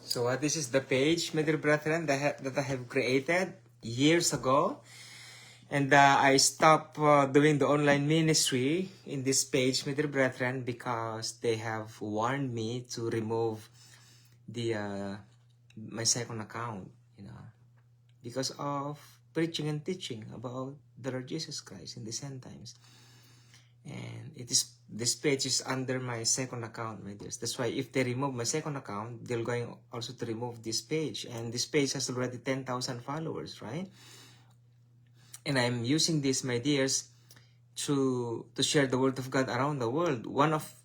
So this is the page, my dear brethren, that I have created years ago. And I stopped doing the online ministry in this page, my dear brethren, because they have warned me to remove the my second account, because of preaching and teaching about the Lord Jesus Christ in these end times. And this page is under my second account, my dears. That's why if they remove my second account, they're going also to remove this page. And this page has already 10,000 followers, right? And I'm using this, my dears, to share the word of God around the world.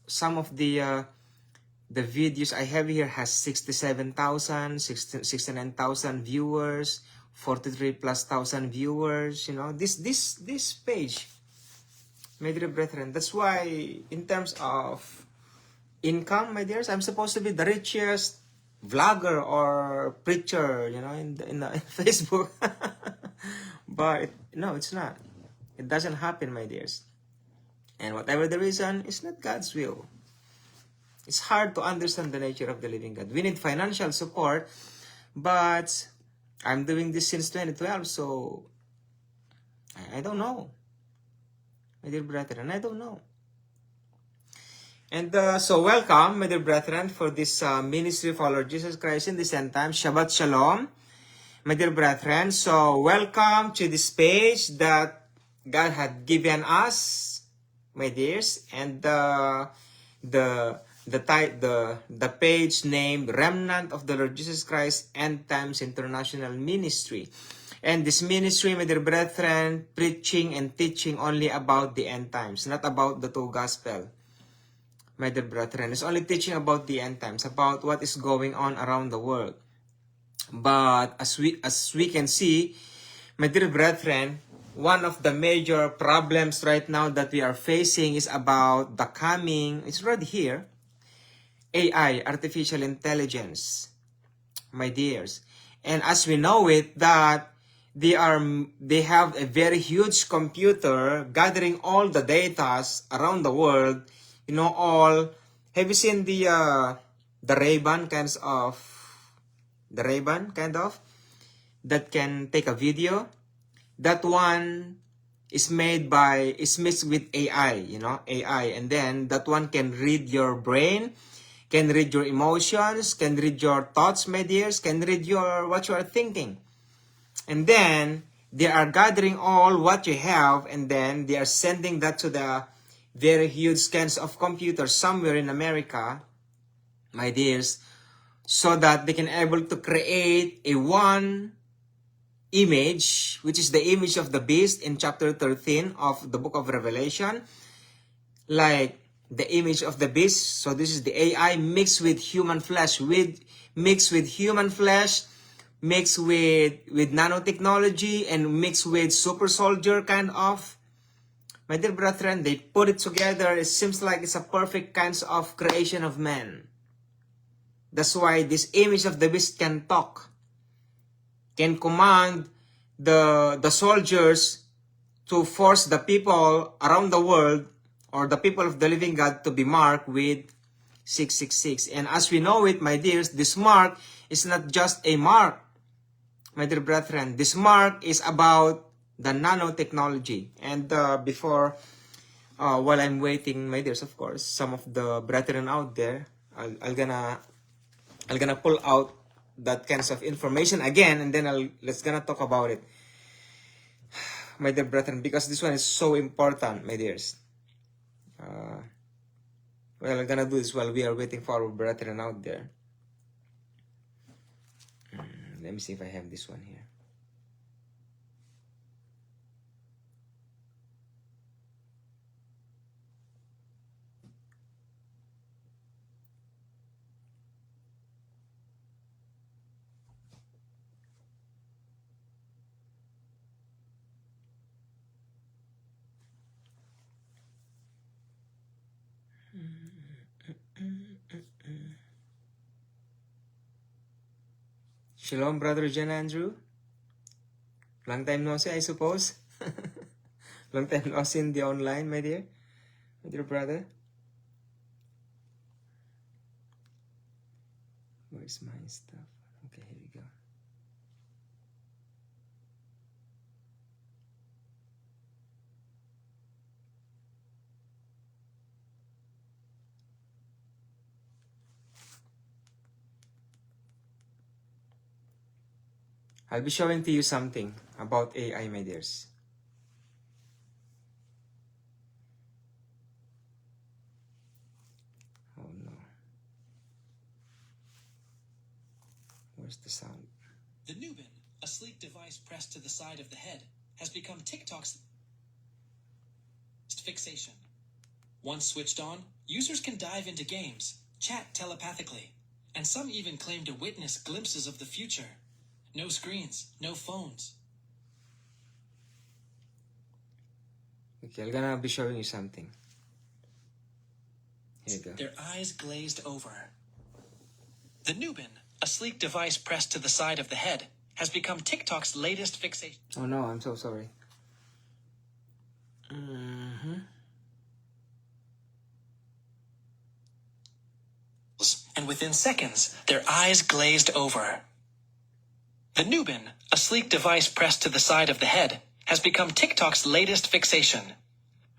Some of the videos I have here has 67,000, 69,000 viewers, 43 plus thousand viewers. This page, my dear brethren, that's why in terms of income, my dears, I'm supposed to be the richest vlogger or preacher, in Facebook. But no, it's not. It doesn't happen, my dears. And whatever the reason, it's not God's will. It's hard to understand the nature of the living God. We need financial support, but I'm doing this since 2012, so I don't know. My dear brethren, I don't know. And so welcome, my dear brethren, for this ministry for Lord Jesus Christ in this end time. Shabbat Shalom, my dear brethren. So welcome to this page that God had given us, my dears, and the page named Remnant of the Lord Jesus Christ End Times International Ministry. And this ministry, my dear brethren, preaching and teaching only about the end times, not about the two gospel. My dear brethren, it's only teaching about the end times, about what is going on around the world. But as we can see, my dear brethren, one of the major problems right now that we are facing is about the coming, it's already here, AI, artificial intelligence, my dears. And as we know it, that they have a very huge computer gathering all the data around the world. Have you seen the Ray-Ban that can take a video? That one is mixed with AI, AI, and then that one can read your brain, can read your emotions, can read your thoughts, my dears, can read what you are thinking. And then they are gathering all what you have, and then they are sending that to the very huge scans of computers somewhere in America, my dears, so that they can able to create a one image, which is the image of the beast in chapter 13 of the book of Revelation. Like the image of the beast. So this is the AI mixed with human flesh, mixed with nanotechnology, and mixed with super soldier kind of. My dear brethren, they put it together. It seems like it's a perfect kind of creation of man. That's why this image of the beast can talk, can command the soldiers to force the people around the world, or the people of the living God, to be marked with 666. And as we know it, my dears, this mark is not just a mark, my dear brethren. This mark is about the nanotechnology. And while I'm waiting, my dears, of course, some of the brethren out there, I'm gonna pull out that kinds of information again, and then let's gonna talk about it, my dear brethren, because this one is so important, my dears. Well, I'm gonna do this while we are waiting for our brethren out there. Let me see if I have this one here. Shalom, Brother Jen Andrew. Long time no see, I suppose. Long time no see in the online, my dear brother. Where's my stuff? Okay, here we go. I'll be showing to you something about AI, my dears. Oh no. Where's the sound? The Nubin, a sleek device pressed to the side of the head, has become TikTok's fixation. Once switched on, users can dive into games, chat telepathically, and some even claim to witness glimpses of the future. No screens, no phones. Okay, I'm gonna be showing you something. Here you go. Their eyes glazed over. The Nubin, a sleek device pressed to the side of the head, has become TikTok's latest fixation. Oh no, I'm so sorry. And within seconds, their eyes glazed over. The Nubin, a sleek device pressed to the side of the head, has become TikTok's latest fixation.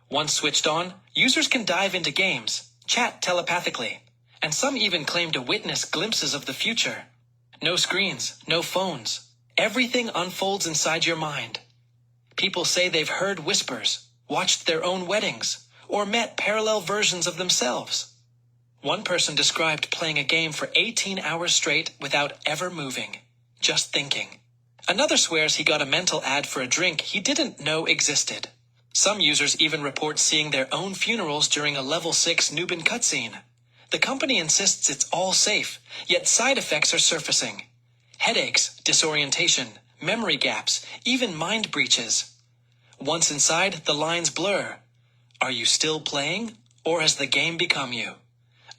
Once switched on, users can dive into games, chat telepathically, and some even claim to witness glimpses of the future. No screens, no phones. Everything unfolds inside your mind. People say they've heard whispers, watched their own weddings, or met parallel versions of themselves. One person described playing a game for 18 hours straight without ever moving, just thinking. Another swears he got a mental ad for a drink he didn't know existed. Some users even report seeing their own funerals during a level 6 Nubin cutscene. The company insists it's all safe, yet side effects are surfacing. Headaches, disorientation, memory gaps, even mind breaches. Once inside, the lines blur. Are you still playing, or has the game become you?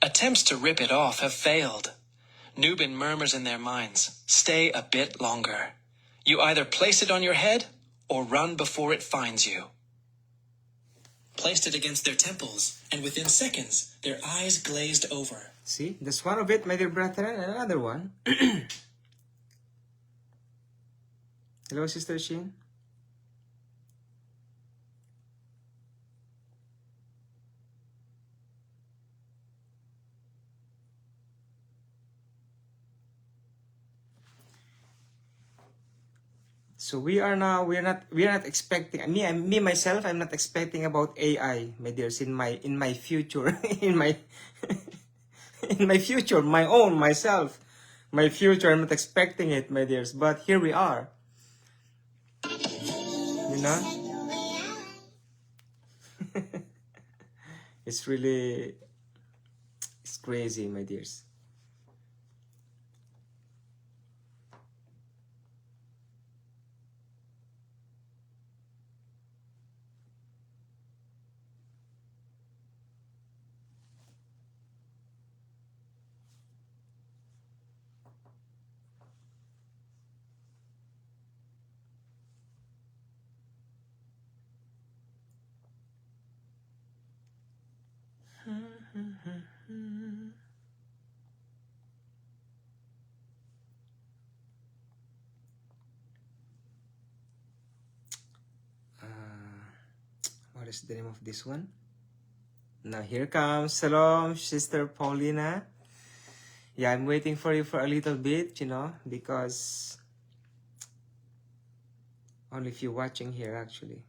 Attempts to rip it off have failed. Nubin murmurs in their minds, stay a bit longer. You either place it on your head, or run before it finds you. Placed it against their temples, and within seconds, their eyes glazed over. See, that's one of it, my dear brethren, and another one. Hello, Sister Shin. So we are not expecting, me myself, I'm not expecting about AI, my dears, in my future, in my future, my future, I'm not expecting it, my dears, but here we are, you know. It's really, it's crazy, my dears. What is the name of this one? Now here comes. Shalom, Sister Paulina. Yeah, I'm waiting for you for a little bit, you know, because only few watching here actually.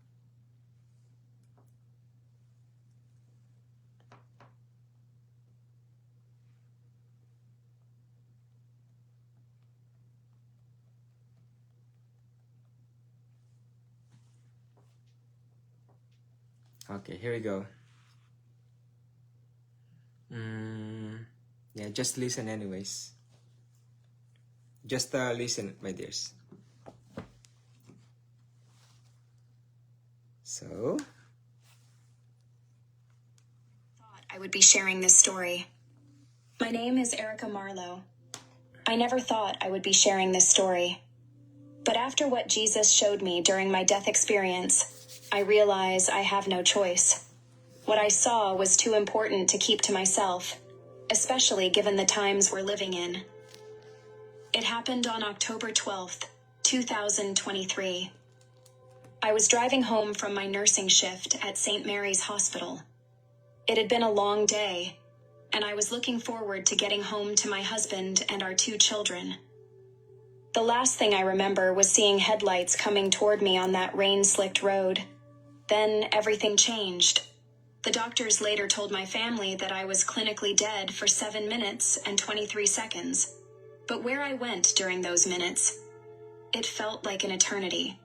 Okay, here we go. Yeah, just listen anyways. Just listen, my dears. So, I would be sharing this story. My name is Erica Marlowe. I never thought I would be sharing this story. But after what Jesus showed me during my death experience, I realize I have no choice. What I saw was too important to keep to myself, especially given the times we're living in. It happened on October 12th, 2023. I was driving home from my nursing shift at St. Mary's Hospital. It had been a long day, and I was looking forward to getting home to my husband and our 2 children. The last thing I remember was seeing headlights coming toward me on that rain-slicked road. Then everything changed. The doctors later told my family that I was clinically dead for 7 minutes and 23 seconds. But where I went during those minutes, it felt like an eternity.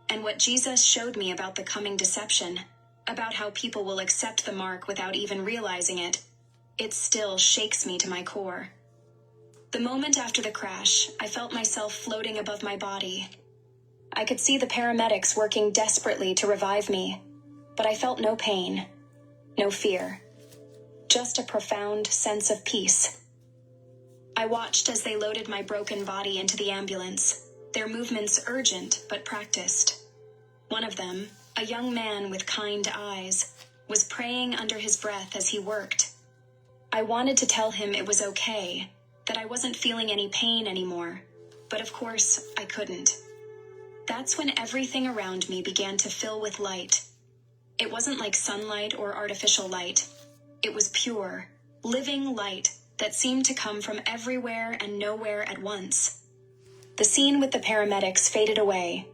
And what Jesus showed me about the coming deception, about how people will accept the mark without even realizing it, it still shakes me to my core. The moment after the crash, I felt myself floating above my body. I could see the paramedics working desperately to revive me, but I felt no pain, no fear, just a profound sense of peace. I watched as they loaded my broken body into the ambulance, their movements urgent but practiced. One of them, a young man with kind eyes, was praying under his breath as he worked. I wanted to tell him it was okay, that I wasn't feeling any pain anymore, but of course I couldn't. That's when everything around me began to fill with light. It wasn't like sunlight or artificial light. It was pure, living light that seemed to come from everywhere and nowhere at once. The scene with the paramedics faded away,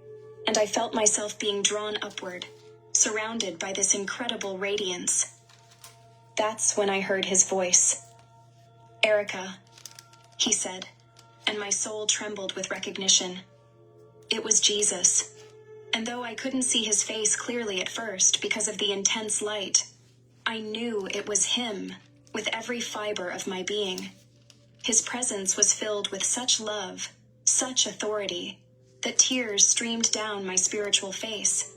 and I felt myself being drawn upward, surrounded by this incredible radiance. That's when I heard his voice. "Erica," he said, and my soul trembled with recognition. It was Jesus, and though I couldn't see his face clearly at first because of the intense light, I knew it was him with every fiber of my being. His presence was filled with such love, such authority, that tears streamed down my spiritual face.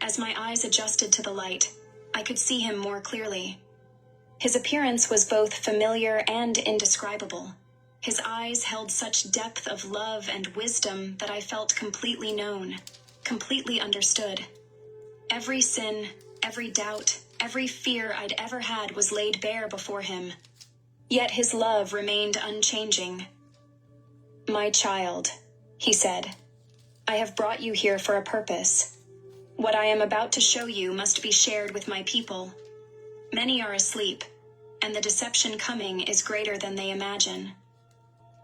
As my eyes adjusted to the light, I could see him more clearly. His appearance was both familiar and indescribable. His eyes held such depth of love and wisdom that I felt completely known, completely understood. Every sin, every doubt, every fear I'd ever had was laid bare before him. Yet his love remained unchanging. "My child," he said, "I have brought you here for a purpose. What I am about to show you must be shared with my people. Many are asleep, and the deception coming is greater than they imagine."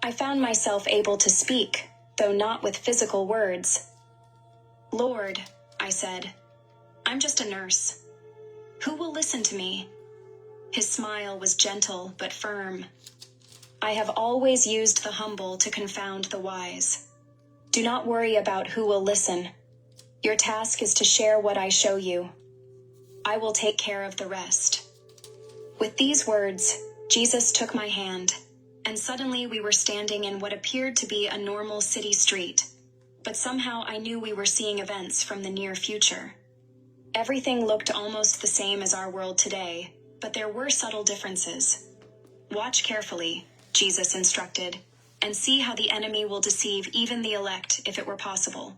I found myself able to speak, though not with physical words. "Lord," I said, "I'm just a nurse. Who will listen to me?" His smile was gentle but firm. "I have always used the humble to confound the wise. Do not worry about who will listen. Your task is to share what I show you. I will take care of the rest." With these words, Jesus took my hand, and suddenly we were standing in what appeared to be a normal city street. But somehow I knew we were seeing events from the near future. Everything looked almost the same as our world today, but there were subtle differences. Watch carefully, Jesus instructed, and see how the enemy will deceive even the elect if it were possible.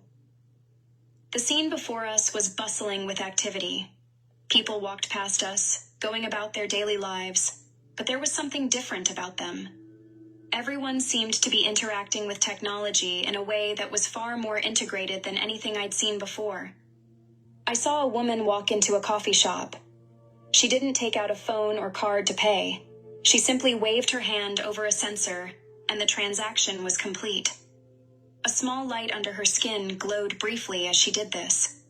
The scene before us was bustling with activity. People walked past us, going about their daily lives, but there was something different about them. Everyone seemed to be interacting with technology in a way that was far more integrated than anything I'd seen before. I saw a woman walk into a coffee shop. She didn't take out a phone or card to pay. She simply waved her hand over a sensor, and the transaction was complete. A small light under her skin glowed briefly as she did this.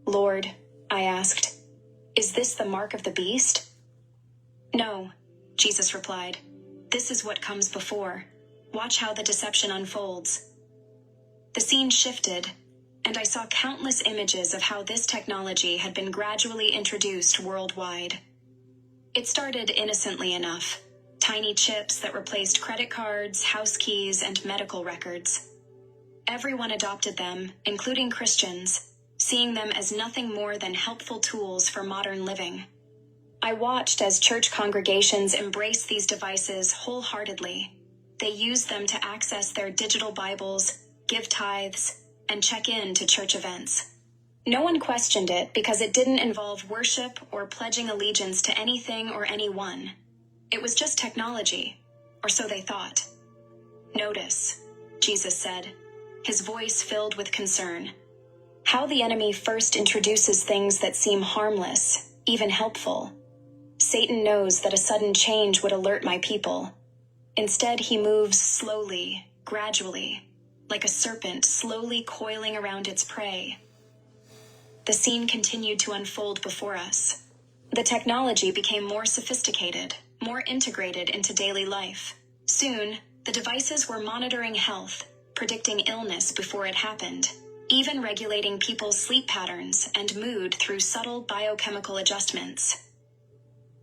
"Lord," I asked, "is this the mark of the beast?" "No," Jesus replied. "This is what comes before. Watch how the deception unfolds." The scene shifted, and I saw countless images of how this technology had been gradually introduced worldwide. It started innocently enough. Tiny chips that replaced credit cards, house keys, and medical records. Everyone adopted them, including Christians, seeing them as nothing more than helpful tools for modern living. I watched as church congregations embraced these devices wholeheartedly. They used them to access their digital Bibles, give tithes, and check in to church events. No one questioned it because it didn't involve worship or pledging allegiance to anything or anyone. It was just technology, or so they thought. "Notice," Jesus said, his voice filled with concern, "how the enemy first introduces things that seem harmless, even helpful. Satan knows that a sudden change would alert my people. Instead, he moves slowly, gradually, like a serpent slowly coiling around its prey." The scene continued to unfold before us. The technology became more sophisticated, more integrated into daily life. Soon, the devices were monitoring health, predicting illness before it happened, even regulating people's sleep patterns and mood through subtle biochemical adjustments.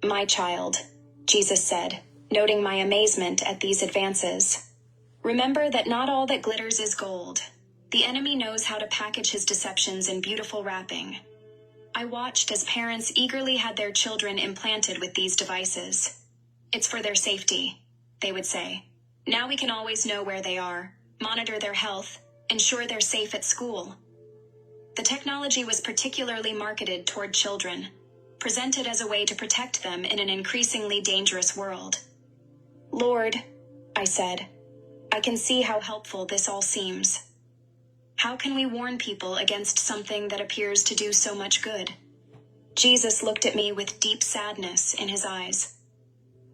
"My child," Jesus said, noting my amazement at these advances. "Remember that not all that glitters is gold. The enemy knows how to package his deceptions in beautiful wrapping." I watched as parents eagerly had their children implanted with these devices. "It's for their safety," they would say. "Now we can always know where they are, monitor their health, ensure they're safe at school." The technology was particularly marketed toward children, presented as a way to protect them in an increasingly dangerous world. "Lord," I said, "I can see how helpful this all seems. How can we warn people against something that appears to do so much good?" Jesus looked at me with deep sadness in his eyes.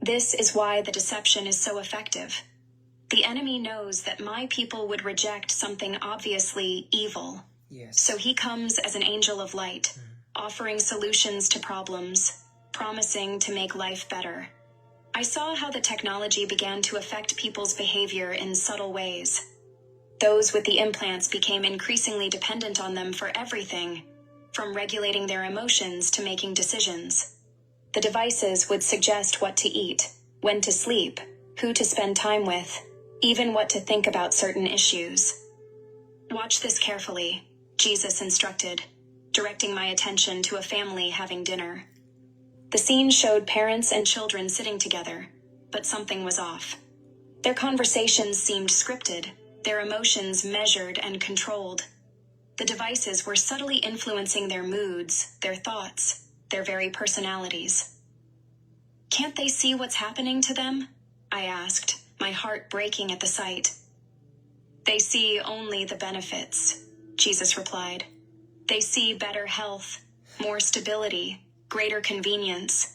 "This is why the deception is so effective. The enemy knows that my people would reject something obviously evil. Yes. So he comes as an angel of light, offering solutions to problems, promising to make life better. I saw how the technology began to affect people's behavior in subtle ways. Those with the implants became increasingly dependent on them for everything, from regulating their emotions to making decisions. The devices would suggest what to eat, when to sleep, who to spend time with, even what to think about certain issues. "Watch this carefully," Jesus instructed, directing my attention to a family having dinner. The scene showed parents and children sitting together, but something was off. Their conversations seemed scripted, their emotions measured and controlled. The devices were subtly influencing their moods, their thoughts, their very personalities. "Can't they see what's happening to them?" I asked, my heart breaking at the sight. "They see only the benefits," Jesus replied. "They see better health, more stability, greater convenience.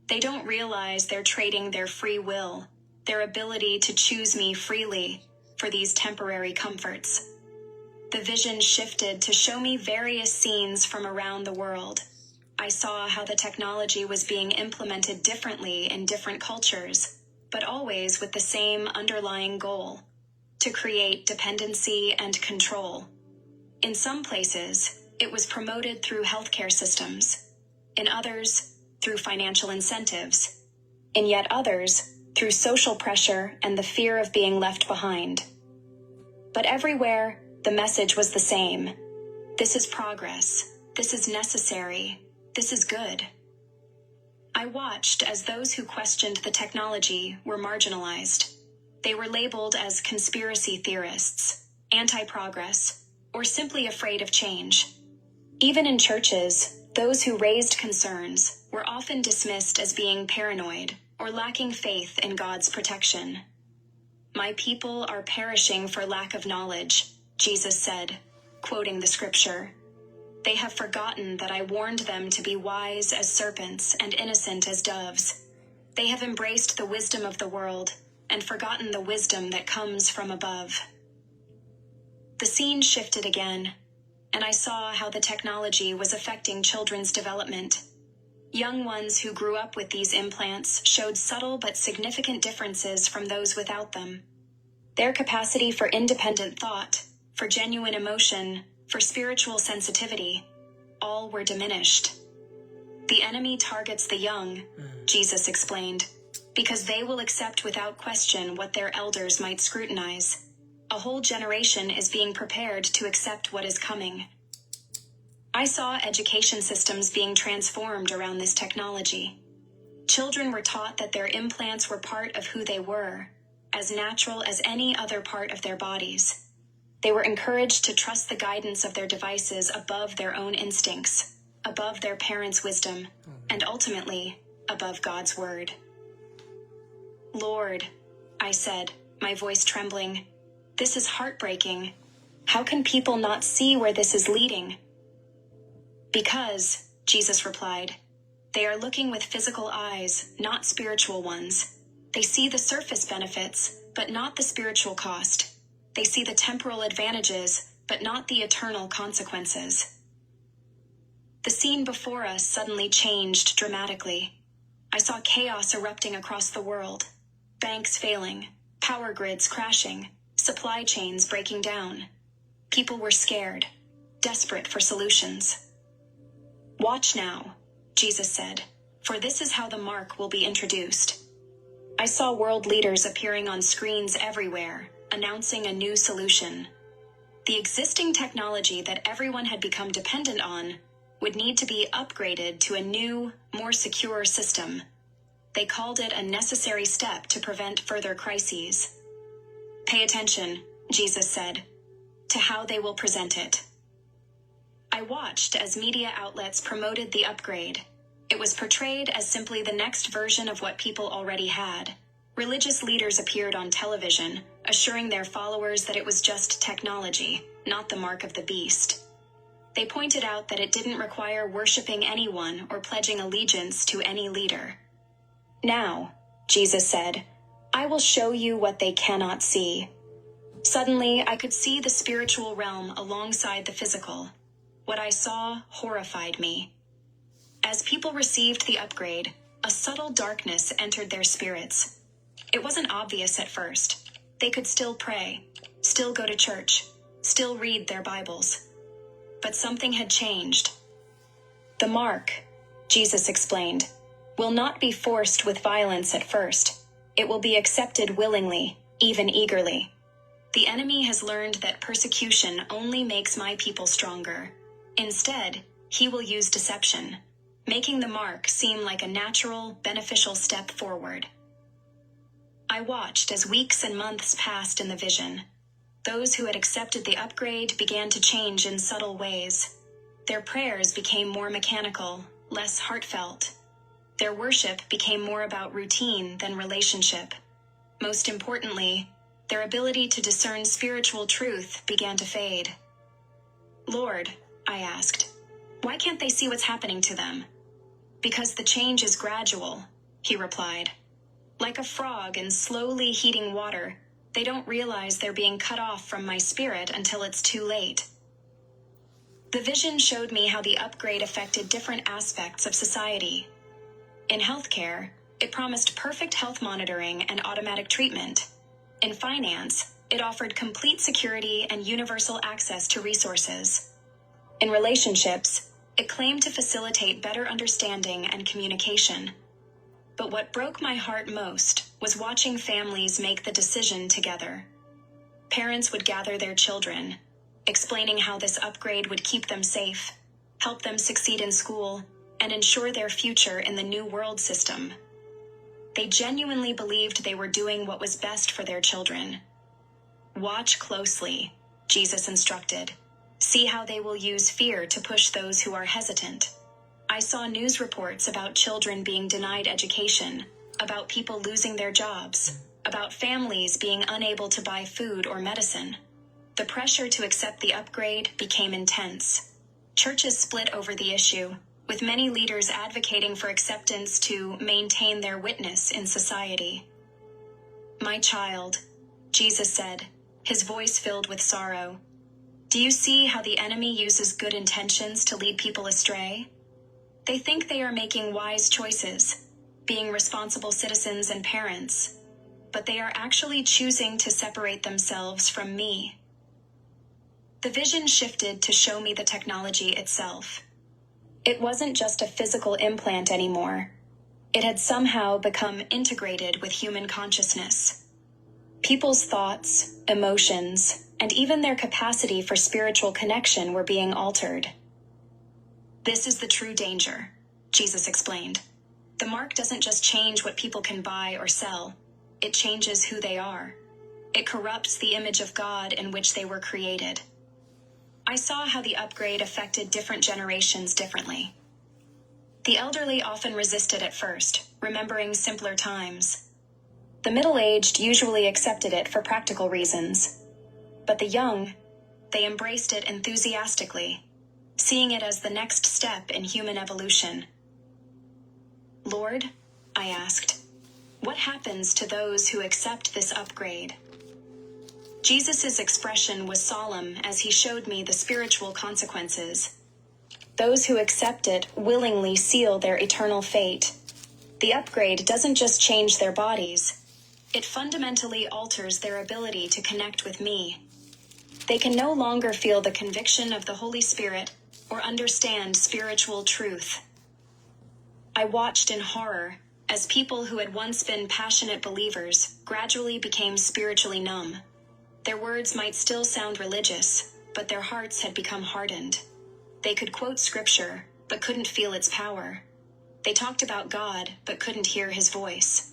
They don't realize they're trading their free will, their ability to choose me freely, for these temporary comforts." The vision shifted to show me various scenes from around the world. I saw how the technology was being implemented differently in different cultures, but always with the same underlying goal: to create dependency and control. In some places, it was promoted through healthcare systems. In others, through financial incentives. In yet others, through social pressure and the fear of being left behind. But everywhere, the message was the same. This is progress. This is necessary. This is good. I watched as those who questioned the technology were marginalized. They were labeled as conspiracy theorists, anti-progress, or simply afraid of change. Even in churches, those who raised concerns were often dismissed as being paranoid or lacking faith in God's protection. "My people are perishing for lack of knowledge," Jesus said, quoting the scripture. "They have forgotten that I warned them to be wise as serpents and innocent as doves. They have embraced the wisdom of the world and forgotten the wisdom that comes from above." The scene shifted again, and I saw how the technology was affecting children's development. Young ones who grew up with these implants showed subtle but significant differences from those without them. Their capacity for independent thought, for genuine emotion, for spiritual sensitivity, all were diminished. "The enemy targets the young," Jesus explained, "because they will accept without question what their elders might scrutinize. A whole generation is being prepared to accept what is coming." I saw education systems being transformed around this technology. Children were taught that their implants were part of who they were, as natural as any other part of their bodies. They were encouraged to trust the guidance of their devices above their own instincts, above their parents' wisdom, and ultimately, above God's word. "Lord," I said, my voice trembling, "this is heartbreaking. How can people not see where this is leading?" "Because," Jesus replied, "they are looking with physical eyes, not spiritual ones. They see the surface benefits, but not the spiritual cost. They see the temporal advantages, but not the eternal consequences." The scene before us suddenly changed dramatically. I saw chaos erupting across the world. Banks failing, power grids crashing, supply chains breaking down. People were scared, desperate for solutions. "Watch now," Jesus said, "for this is how the mark will be introduced." I saw world leaders appearing on screens everywhere, announcing a new solution. The existing technology that everyone had become dependent on would need to be upgraded to a new, more secure system. They called it a necessary step to prevent further crises. "Pay attention," Jesus said, "to how they will present it." I watched as media outlets promoted the upgrade. It was portrayed as simply the next version of what people already had. Religious leaders appeared on television, assuring their followers that it was just technology, not the mark of the beast. They pointed out that it didn't require worshiping anyone or pledging allegiance to any leader. "Now," Jesus said, "I will show you what they cannot see." Suddenly, I could see the spiritual realm alongside the physical. What I saw horrified me. As people received the upgrade, a subtle darkness entered their spirits. It wasn't obvious at first. They could still pray, still go to church, still read their Bibles. But something had changed. "The mark," Jesus explained, "will not be forced with violence at first. It will be accepted willingly, even eagerly. The enemy has learned that persecution only makes my people stronger. Instead, he will use deception, making the mark seem like a natural, beneficial step forward." I watched as weeks and months passed in the vision. Those who had accepted the upgrade began to change in subtle ways. Their prayers became more mechanical, less heartfelt. Their worship became more about routine than relationship. Most importantly, their ability to discern spiritual truth began to fade. "Lord," I asked, "why can't they see what's happening to them?" "Because the change is gradual," he replied. "Like a frog in slowly heating water, they don't realize they're being cut off from my spirit until it's too late." The vision showed me how the upgrade affected different aspects of society. In healthcare, it promised perfect health monitoring and automatic treatment. In finance, it offered complete security and universal access to resources. In relationships, It claimed to facilitate better understanding and communication. But what broke my heart most was watching families make the decision together. Parents would gather their children, explaining how this upgrade would keep them safe, help them succeed in school, and ensure their future in the new world system. They genuinely believed they were doing what was best for their children. Watch closely, Jesus instructed. See how they will use fear to push those who are hesitant. I saw news reports about children being denied education, about people losing their jobs, about families being unable to buy food or medicine. The pressure to accept the upgrade became intense. Churches split over the issue, with many leaders advocating for acceptance to maintain their witness in society. My child, Jesus said, his voice filled with sorrow. Do you see how the enemy uses good intentions to lead people astray? They think they are making wise choices, being responsible citizens and parents, but they are actually choosing to separate themselves from me. The vision shifted to show me the technology itself. It wasn't just a physical implant anymore. It had somehow become integrated with human consciousness. People's thoughts, emotions, and even their capacity for spiritual connection were being altered. This is the true danger, Jesus explained. The mark doesn't just change what people can buy or sell. It changes who they are. It corrupts the image of God in which they were created. I saw how the upgrade affected different generations differently. The elderly often resisted at first, remembering simpler times. The middle-aged usually accepted it for practical reasons. But the young, they embraced it enthusiastically, seeing it as the next step in human evolution. Lord, I asked, what happens to those who accept this upgrade? Jesus' expression was solemn as he showed me the spiritual consequences. Those who accept it willingly seal their eternal fate. The upgrade doesn't just change their bodies. It fundamentally alters their ability to connect with me. They can no longer feel the conviction of the Holy Spirit or understand spiritual truth. I watched in horror as people who had once been passionate believers gradually became spiritually numb. Their words might still sound religious, but their hearts had become hardened. They could quote scripture, but couldn't feel its power. They talked about God, but couldn't hear his voice.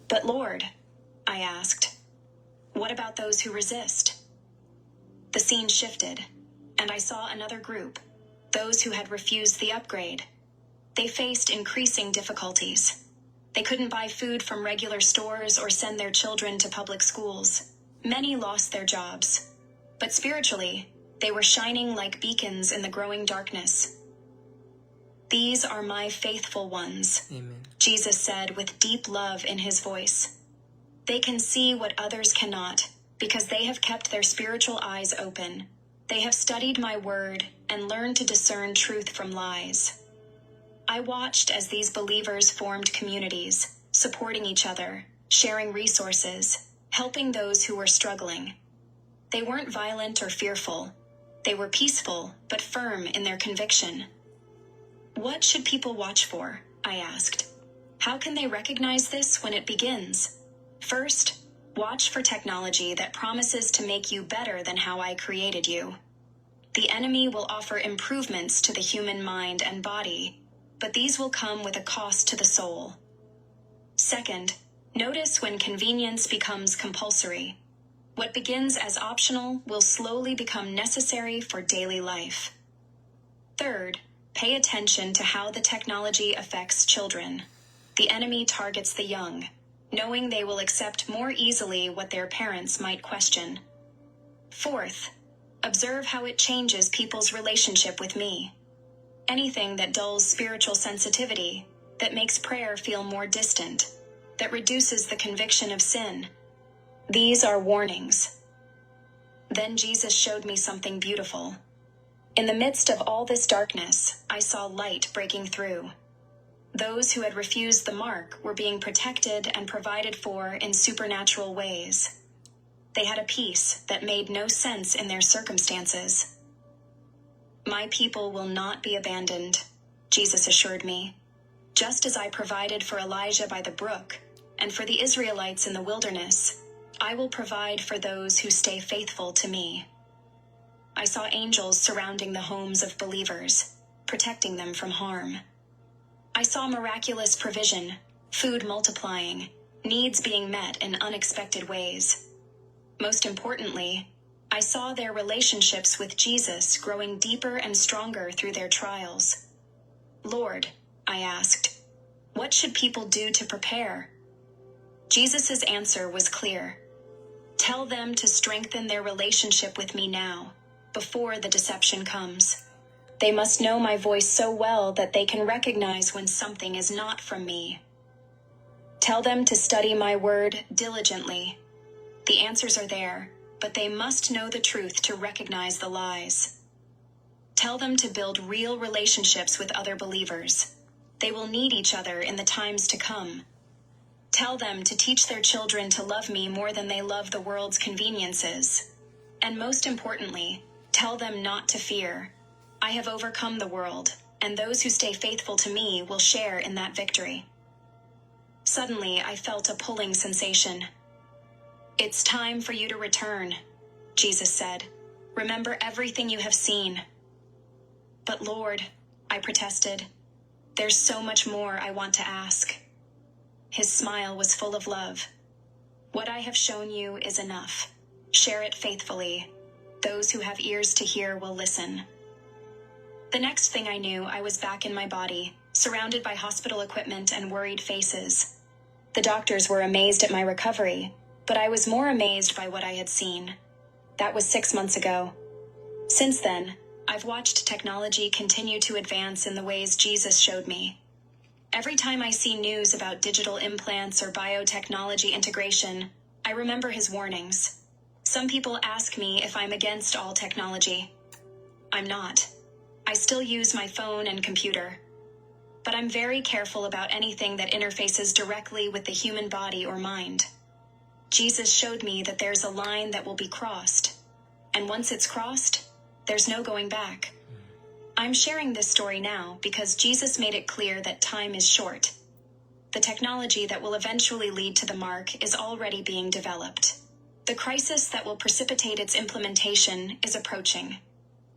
But Lord, I asked, what about those who resist? The scene shifted, and I saw another group, those who had refused the upgrade. They faced increasing difficulties. They couldn't buy food from regular stores or send their children to public schools. Many lost their jobs. But spiritually, they were shining like beacons in the growing darkness. These are my faithful ones, Amen. Jesus said with deep love in his voice. They can see what others cannot, because they have kept their spiritual eyes open. They have studied my word and learned to discern truth from lies. I watched as these believers formed communities, supporting each other, sharing resources, helping those who were struggling. They weren't violent or fearful. They were peaceful, but firm in their conviction. What should people watch for? I asked. How can they recognize this when it begins? First, watch for technology that promises to make you better than how I created you. The enemy will offer improvements to the human mind and body, but these will come with a cost to the soul. Second, notice when convenience becomes compulsory. What begins as optional will slowly become necessary for daily life. Third, pay attention to how the technology affects children. The enemy targets the young, knowing they will accept more easily what their parents might question. Fourth, observe how it changes people's relationship with me. Anything that dulls spiritual sensitivity, that makes prayer feel more distant, that reduces the conviction of sin. These are warnings. Then Jesus showed me something beautiful. In the midst of all this darkness, I saw light breaking through. Those who had refused the mark were being protected and provided for in supernatural ways. They had a peace that made no sense in their circumstances. My people will not be abandoned, Jesus assured me. Just as I provided for Elijah by the brook, and for the Israelites in the wilderness, I will provide for those who stay faithful to me. I saw angels surrounding the homes of believers, protecting them from harm. I saw miraculous provision, food multiplying, needs being met in unexpected ways. Most importantly, I saw their relationships with Jesus growing deeper and stronger through their trials. Lord, I asked, what should people do to prepare? Jesus' answer was clear. Tell them to strengthen their relationship with me now, before the deception comes. They must know my voice so well that they can recognize when something is not from me. Tell them to study my word diligently. The answers are there, but they must know the truth to recognize the lies. Tell them to build real relationships with other believers. They will need each other in the times to come. Tell them to teach their children to love me more than they love the world's conveniences. And most importantly, tell them not to fear. I have overcome the world, and those who stay faithful to me will share in that victory. Suddenly, I felt a pulling sensation. It's time for you to return, Jesus said. Remember everything you have seen. But Lord, I protested, there's so much more I want to ask. His smile was full of love. What I have shown you is enough. Share it faithfully. Those who have ears to hear will listen. The next thing I knew, I was back in my body, surrounded by hospital equipment and worried faces. The doctors were amazed at my recovery, but I was more amazed by what I had seen. That was 6 months ago. Since then, I've watched technology continue to advance in the ways Jesus showed me. Every time I see news about digital implants or biotechnology integration, I remember his warnings. Some people ask me if I'm against all technology. I'm not. I still use my phone and computer. But I'm very careful about anything that interfaces directly with the human body or mind. Jesus showed me that there's a line that will be crossed. And once it's crossed, there's no going back. I'm sharing this story now because Jesus made it clear that time is short. The technology that will eventually lead to the mark is already being developed. The crisis that will precipitate its implementation is approaching.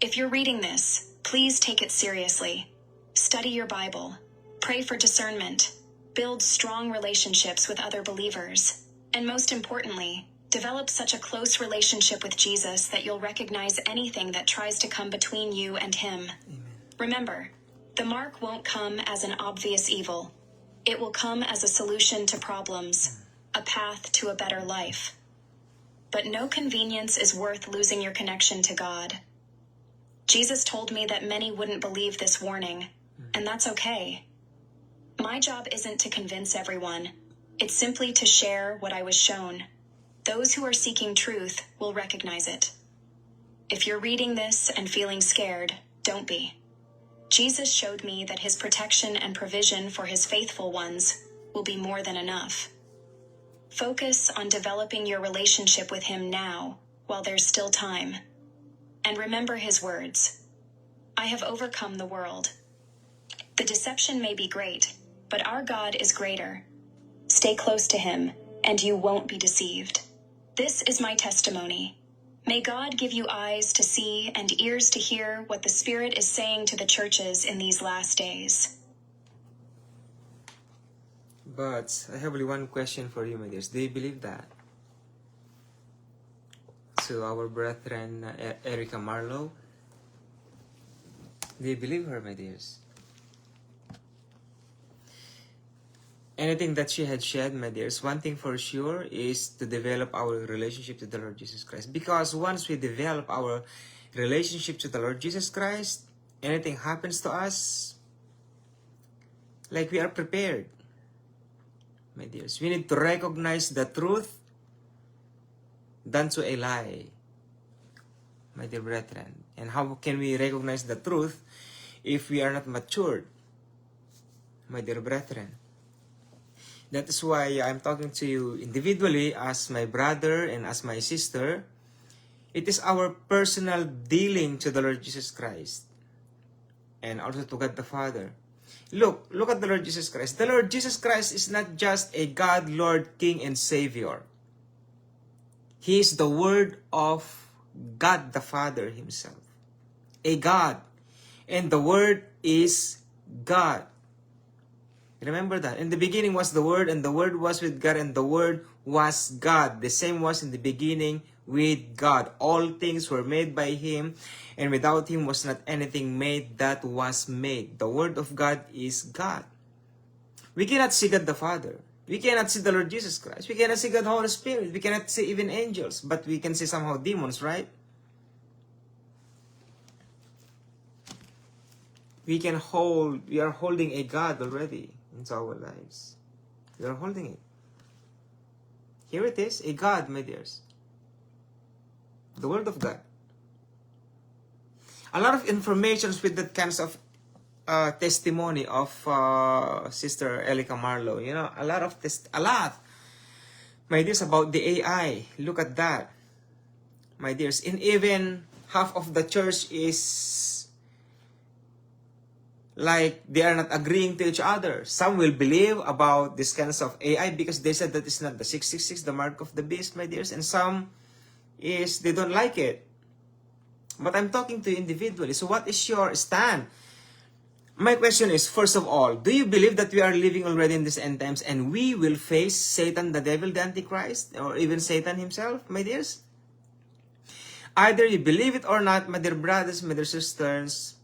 If you're reading this, please take it seriously. Study your Bible. Pray for discernment. Build strong relationships with other believers. And most importantly, develop such a close relationship with Jesus that you'll recognize anything that tries to come between you and him. Amen. Remember, the mark won't come as an obvious evil. It will come as a solution to problems, a path to a better life. But no convenience is worth losing your connection to God. Jesus told me that many wouldn't believe this warning, and that's okay. My job isn't to convince everyone. It's simply to share what I was shown. Those who are seeking truth will recognize it. If you're reading this and feeling scared, don't be. Jesus showed me that his protection and provision for his faithful ones will be more than enough. Focus on developing your relationship with him now, while there's still time. And remember his words. I have overcome the world. The deception may be great, but our God is greater. Stay close to him, and you won't be deceived. This is my testimony. May God give you eyes to see and ears to hear what the Spirit is saying to the churches in these last days. But I have only one question for you, my dears. Do you believe that? To our brethren, Erica Marlowe. Do you believe her, my dears? Anything that she had shared, my dears, one thing for sure is to develop our relationship to the Lord Jesus Christ. Because once we develop our relationship to the Lord Jesus Christ, anything happens to us, like we are prepared. My dears, we need to recognize the truth than to a lie, my dear brethren. And how can we recognize the truth if we are not matured, my dear brethren? That is why I'm talking to you individually as my brother and as my sister. It is our personal dealing to the Lord Jesus Christ. and also to God the Father. Look at the Lord Jesus Christ. The Lord Jesus Christ is not just a God, Lord, King, and Savior. He is the Word of God the Father Himself. A God. And the Word is God. Remember that. In the beginning was the Word, and the Word was with God, and the Word was God. The same was in the beginning with God. All things were made by Him, and without Him was not anything made that was made. The Word of God is God. We cannot see God the Father. We cannot see the Lord Jesus Christ. We cannot see God the Holy Spirit. We cannot see even angels, but we can see somehow demons, right? We are holding a God already into our lives. We are holding it. Here it is, a God, my dears. The Word of God. A lot of information with that kinds of testimony of Sister Erica Marlowe. You know, a lot, my dears, about the AI. Look at that, my dears. And even half of the church is like they are not agreeing to each other. Some will believe about this kinds of AI because they said that it's not the 666, the mark of the beast, my dears. And some is they don't like it. But I'm talking to you individually. So what is your stand? My question is, first of all, do you believe that we are living already in these end times and we will face Satan, the devil, the Antichrist, or even Satan himself, my dears? Either you believe it or not, my dear brothers, my dear sisters,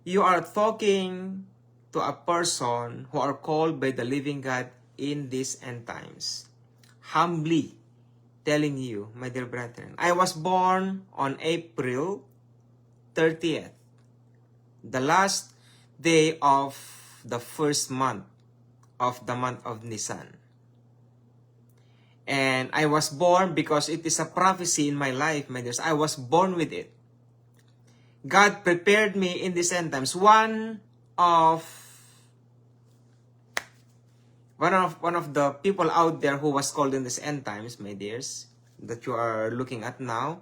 you are talking to a person who are called by the living God in these end times. Humbly telling you, my dear brethren, I was born on April 30th, the last day of the first month of the month of Nisan. And I was born because it is a prophecy in my life, my dears. I was born with it. God prepared me in these end times. One of the people out there who was called in these end times, my dears, that you are looking at now,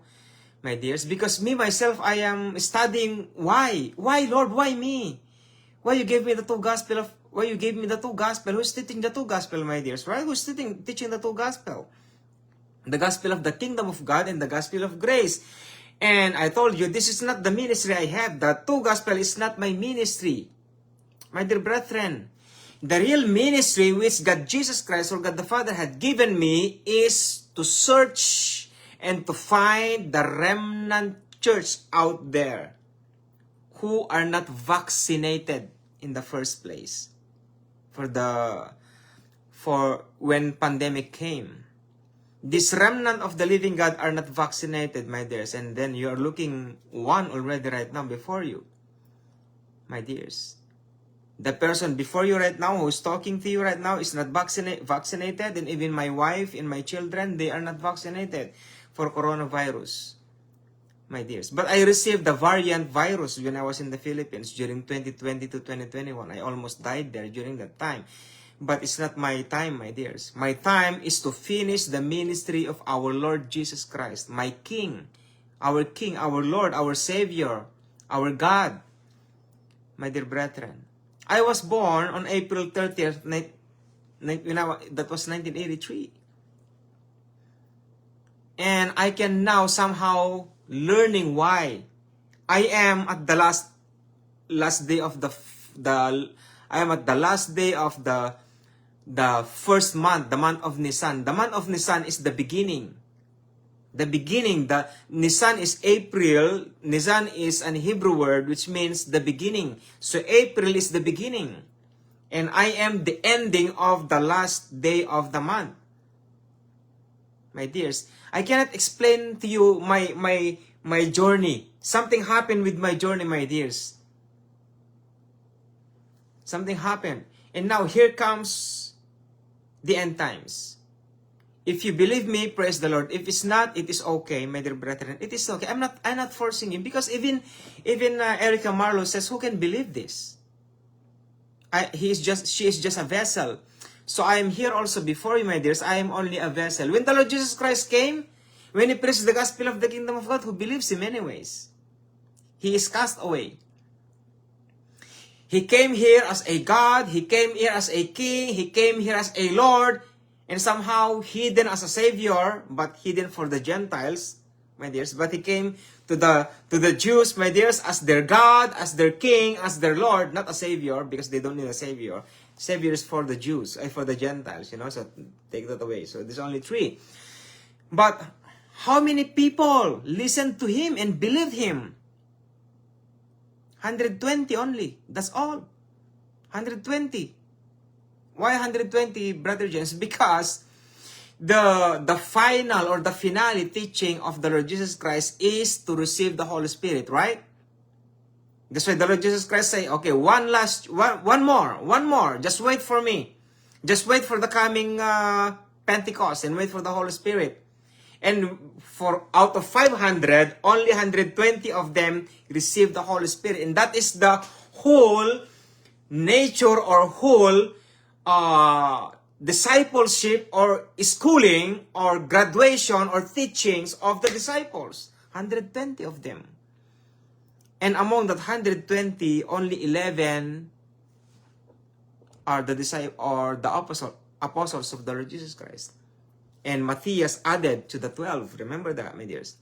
my dears, because me myself, I am studying why, Lord, why me? Why you gave me the two gospel? Who's teaching the two gospel, my dears? Right? Who's teaching the two gospel? The gospel of the kingdom of God and the gospel of grace. And I told you, this is not the ministry I have. The two gospel is not my ministry. My dear brethren, the real ministry which God Jesus Christ or God the Father had given me is to search and to find the remnant church out there who are not vaccinated in the first place for when pandemic came. This remnant of the living God are not vaccinated, my dears, and then you are looking one already right now before you, my dears. The person before you right now who is talking to you right now is not vaccinated, and even my wife and my children, they are not vaccinated for coronavirus, my dears. But I received the variant virus when I was in the Philippines during 2020 to 2021. I almost died there during that time. But it's not my time, my dears. My time is to finish the ministry of our Lord Jesus Christ, my King, our Lord, our Savior, our God, my dear brethren. I was born on April 30th, that was 1983. And I can now somehow learning why I am at the last day of the first month, the month of Nisan. The month of Nisan is the beginning. The Nisan is April. Nisan is an Hebrew word which means the beginning. So April is the beginning. And I am the ending of the last day of the month. My dears, I cannot explain to you my journey. Something happened with my journey, my dears. Something happened. And now here comes the end times. If you believe me, praise the Lord. If it's not, it is okay, my dear brethren. It is okay. I'm not forcing you, because even Erica Marlowe says, who can believe this? She is just a vessel. So I am here also before you, my dears. I am only a vessel. When the Lord Jesus Christ came, when He preached the gospel of the kingdom of God, who believes Him anyways? He is cast away. He came here as a God, he came here as a king, he came here as a Lord, and somehow hidden as a Savior, but hidden for the Gentiles, my dears. But he came to the Jews, my dears, as their God, as their king, as their Lord, not a Savior, because they don't need a Savior. Savior is for the Jews, for the Gentiles, so take that away. So there's only 3. But how many people listened to him and believed him? 120 only. That's all. 120. Why 120, Brother James? Because the final or the finale teaching of the Lord Jesus Christ is to receive the Holy Spirit, right? That's why the Lord Jesus Christ say, okay, one more. Just wait for me. Just wait for the coming Pentecost and wait for the Holy Spirit. And for out of 500, only 120 of them received the Holy Spirit. And that is the whole nature or whole discipleship or schooling or graduation or teachings of the disciples. 120 of them. And among that 120, only 11 are the apostles of the Lord Jesus Christ. And Matthias added to the 12. Remember that, my dears.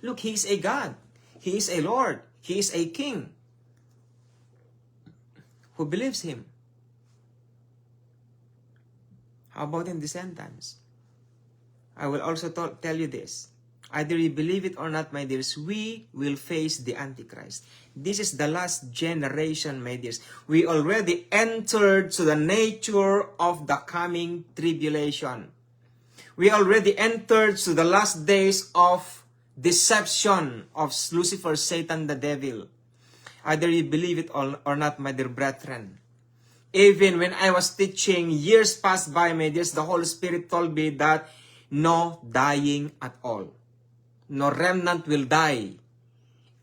Look, he is a God. He is a Lord. He is a King. Who believes him? How about in this end times? I will also tell you this. Either you believe it or not, my dears, we will face the Antichrist. This is the last generation, my dears. We already entered to the nature of the coming tribulation. We already entered to the last days of deception of Lucifer, Satan, the devil. Either you believe it or not, my dear brethren. Even when I was teaching, years passed by, my dears, the Holy Spirit told me that no dying at all. No remnant will die.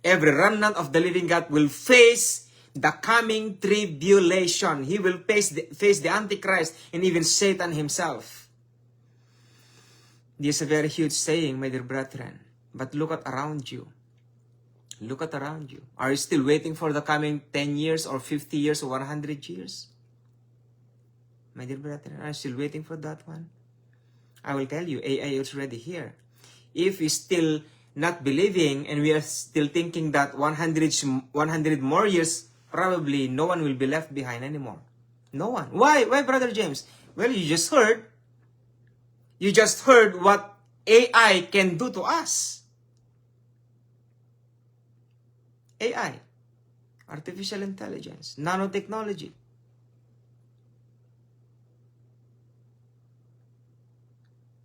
Every remnant of the living God will face the coming tribulation. He will face the Antichrist and even Satan himself. This is a very huge saying, my dear brethren. But look at around you. Look at around you. Are you still waiting for the coming 10 years or 50 years or 100 years? My dear brethren, are you still waiting for that one? I will tell you, AI is already here. If we still not believing and we are still thinking that 100 more years, probably no one will be left behind anymore. No one. Why? Why, Brother James? Well, you just heard. You just heard what AI can do to us. AI, artificial intelligence, nanotechnology.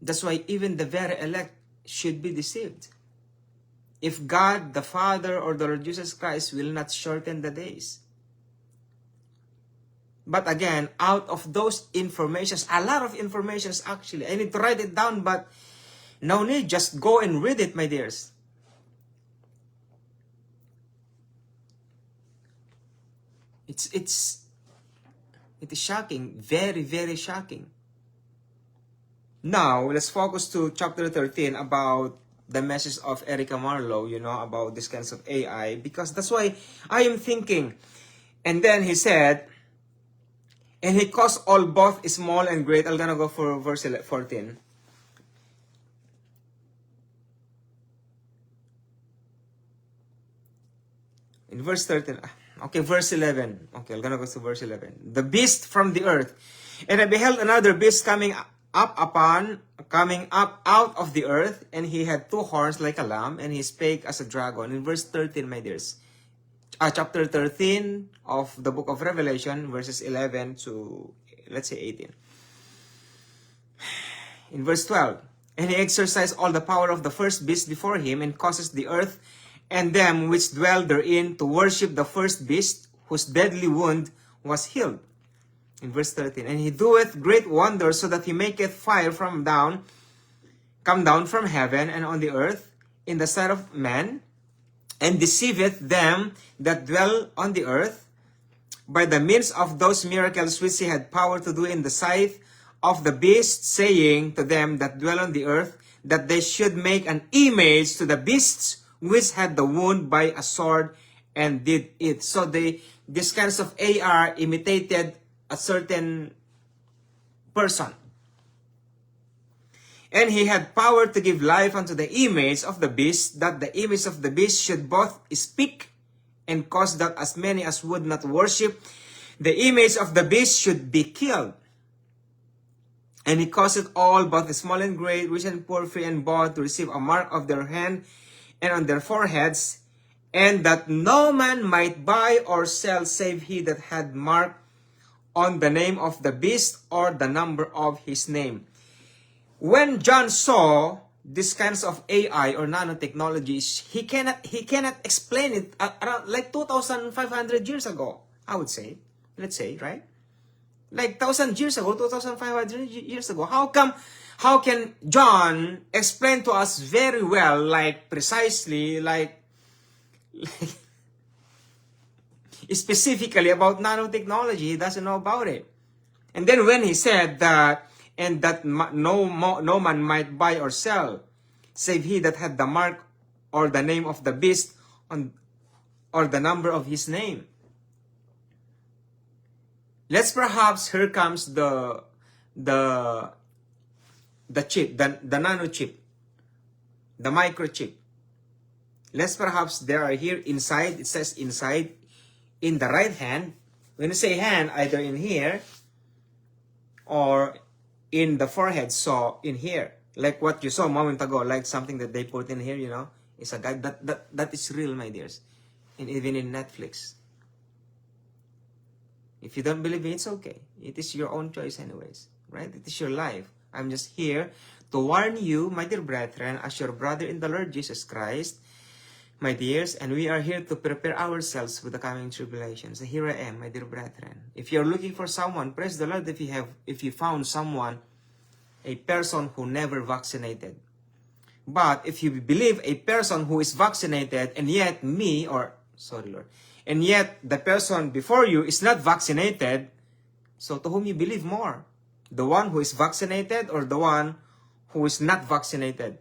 That's why even the very elect should be deceived. If God, the Father, or the Lord Jesus Christ will not shorten the days. But again, out of those informations, a lot of informations actually, I need to write it down, but no need, just go and read it, my dears. It is shocking, very, very shocking. Now, let's focus to chapter 13 about the message of Erica Marlowe, about this kinds of AI, because that's why I am thinking. And then he said, and he caused all both small and great. I'm gonna go for verse 14. In verse 13, okay, verse 11. Okay, I'm gonna go to verse 11. The beast from the earth. And I beheld another beast coming up out of the earth, and he had 2 horns like a lamb, and he spake as a dragon. In verse 13, my dears. Chapter 13 of the book of Revelation, verses 11 to, let's say, 18. In verse 12, and he exercised all the power of the first beast before him, and causes the earth and them which dwell therein to worship the first beast, whose deadly wound was healed. In verse 13, and he doeth great wonders, so that he maketh fire come down from heaven and on the earth in the sight of men, and deceiveth them that dwell on the earth by the means of those miracles which he had power to do in the sight of the beast, saying to them that dwell on the earth, that they should make an image to the beasts which had the wound by a sword, and did it. So this kinds of AR imitated a certain person. And he had power to give life unto the image of the beast, that the image of the beast should both speak and cause that as many as would not worship the image of the beast should be killed. And he caused all, both the small and great, rich and poor, free and bond, to receive a mark of their hand and on their foreheads, and that no man might buy or sell save he that had mark on the name of the beast or the number of his name. When John saw these kinds of AI or nanotechnologies, he cannot explain it around like 2,500 years ago, I would say. Let's say, right? Like 1,000 years ago, 2,500 years ago. How can John explain to us very well, like precisely, like specifically about nanotechnology? He doesn't know about it. And then when he said that, and that no man might buy or sell, save he that had the mark or the name of the beast on, or the number of his name. Let's perhaps, here comes the chip, the nano chip, the microchip. Let's perhaps there are here inside, it says inside, in the right hand. When you say hand, either in here or in the forehead, so in here. Like what you saw a moment ago, like something that they put in here, you know, is a guy that is real, my dears. And even in Netflix. If you don't believe me, it's okay. It is your own choice anyways, right? It is your life. I'm just here to warn you, my dear brethren, as your brother in the Lord Jesus Christ, my dears, and we are here to prepare ourselves for the coming tribulations. So here I am, my dear brethren. If you're looking for someone, praise the Lord if you found someone, a person who never vaccinated. But if you believe a person who is vaccinated, and yet and yet the person before you is not vaccinated, so to whom you believe more? The one who is vaccinated or the one who is not vaccinated?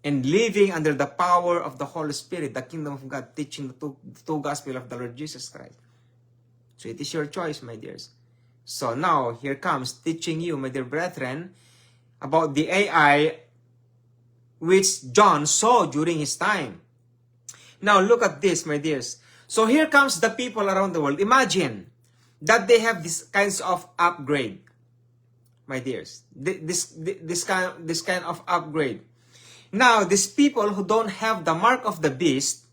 And living under the power of the Holy Spirit, the kingdom of God, teaching the two gospel of the Lord Jesus Christ. So it is your choice, my dears. So now, here comes teaching you, my dear brethren, about the AI which John saw during his time. Now, look at this, my dears. So here comes the people around the world. Imagine that they have this kinds of upgrade, my dears. This kind of upgrade. Now, these people who don't have the mark of the beast,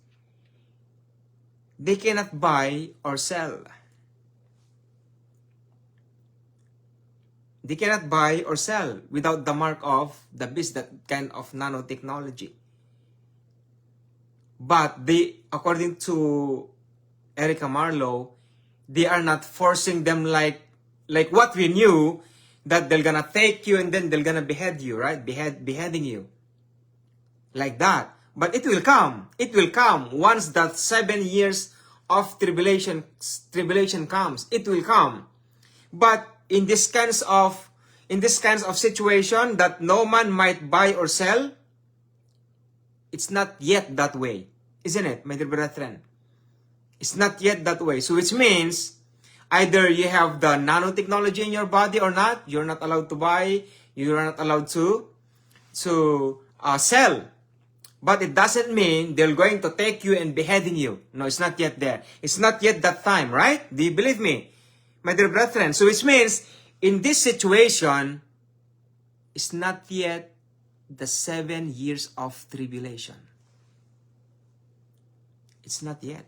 they cannot buy or sell. They cannot buy or sell without the mark of the beast, that kind of nanotechnology. But according to Erica Marlowe, they are not forcing them like what we knew, that they're gonna take you and then they're gonna behead you, right? Beheading you. Like that. But it will come. It will come once that 7 years of tribulation comes. It will come. But in this kinds of situation that no man might buy or sell, it's not yet that way, isn't it, my dear brethren? It's not yet that way. So which means either you have the nanotechnology in your body or not. You're not allowed to buy. You're not allowed to sell. But it doesn't mean they're going to take you and beheading you. No, it's not yet there. It's not yet that time, right? Do you believe me, my dear brethren? So which means in this situation, it's not yet the 7 years of tribulation. It's not yet.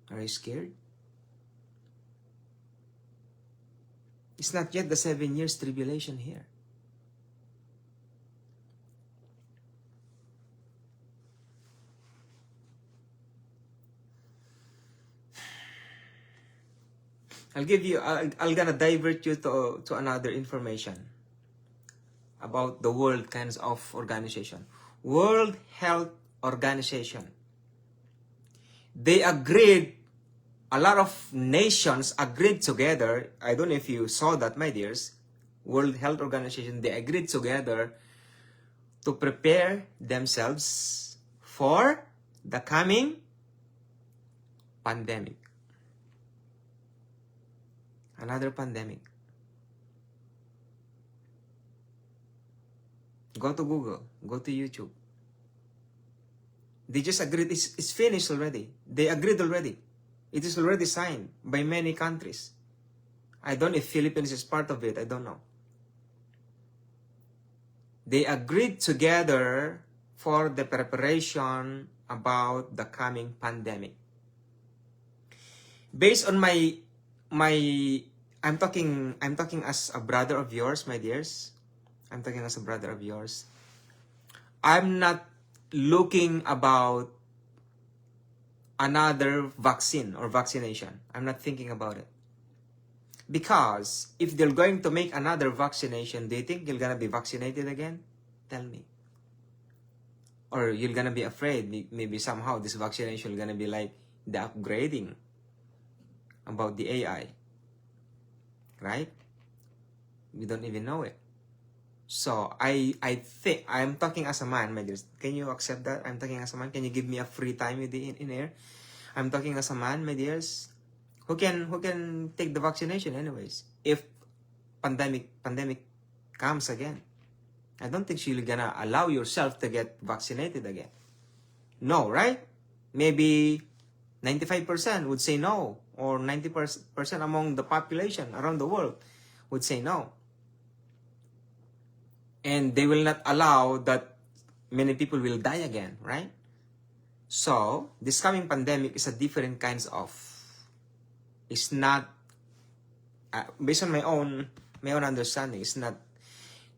Are you scared? It's not yet the 7 years tribulation here. I'm gonna divert you to another information about the world kinds of organization. World Health Organization. They agreed, a lot of nations agreed together. I don't know if you saw that, my dears. World Health Organization, they agreed together to prepare themselves for the coming pandemic. Another pandemic. Go to Google. Go to YouTube. They just agreed. It's finished already. They agreed already. It is already signed by many countries. I don't know if Philippines is part of it. I don't know. They agreed together for the preparation about the coming pandemic. Based on I'm talking as a brother of yours, my dears. I'm talking as a brother of yours. I'm not looking about another vaccine or vaccination. I'm not thinking about it. Because if they're going to make another vaccination, do you think you're gonna be vaccinated again? Tell me. Or you're gonna be afraid maybe somehow this vaccination is gonna be like the upgrading about the AI. Right? We don't even know it. So I think I'm talking as a man, my dears. Can you accept that? I'm talking as a man. Can you give me a free time in air? I'm talking as a man, my dears. Who can take the vaccination anyways? If pandemic comes again, I don't think you're gonna allow yourself to get vaccinated again. No, right? Maybe 95% would say no, or 90% among the population around the world would say no. And they will not allow that many people will die again, right? So, this coming pandemic is a different kinds of, it's not, based on my own understanding, it's not,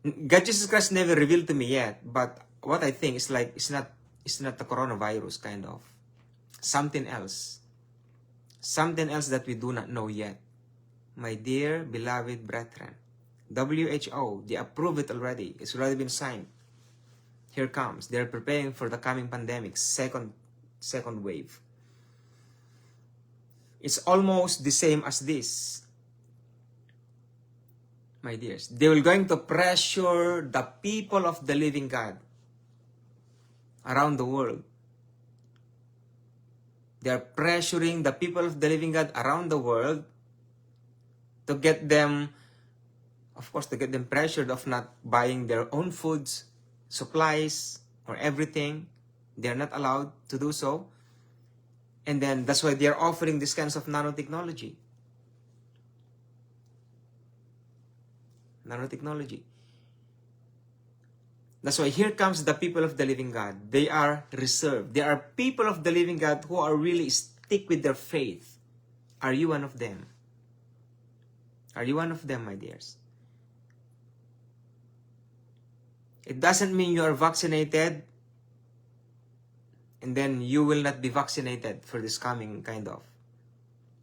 God Jesus Christ never revealed to me yet, but what I think is like, it's not the coronavirus kind of, something else that we do not know yet. My dear beloved brethren, WHO, they approved it already. It's already been signed. Here comes. They're preparing for the coming pandemic, second wave. It's almost the same as this. My dears, they will going to pressure the people of the living God around the world. They are pressuring the people of the living God around the world to get them, of course, to get them pressured of not buying their own foods, supplies, or everything. They're not allowed to do so. And then that's why they're offering these kinds of nanotechnology. Nanotechnology. That's why here comes the people of the living God. They are reserved. There are people of the living God who are really stick with their faith. Are you one of them? Are you one of them, my dears? It doesn't mean you are vaccinated and then you will not be vaccinated for this coming kind of.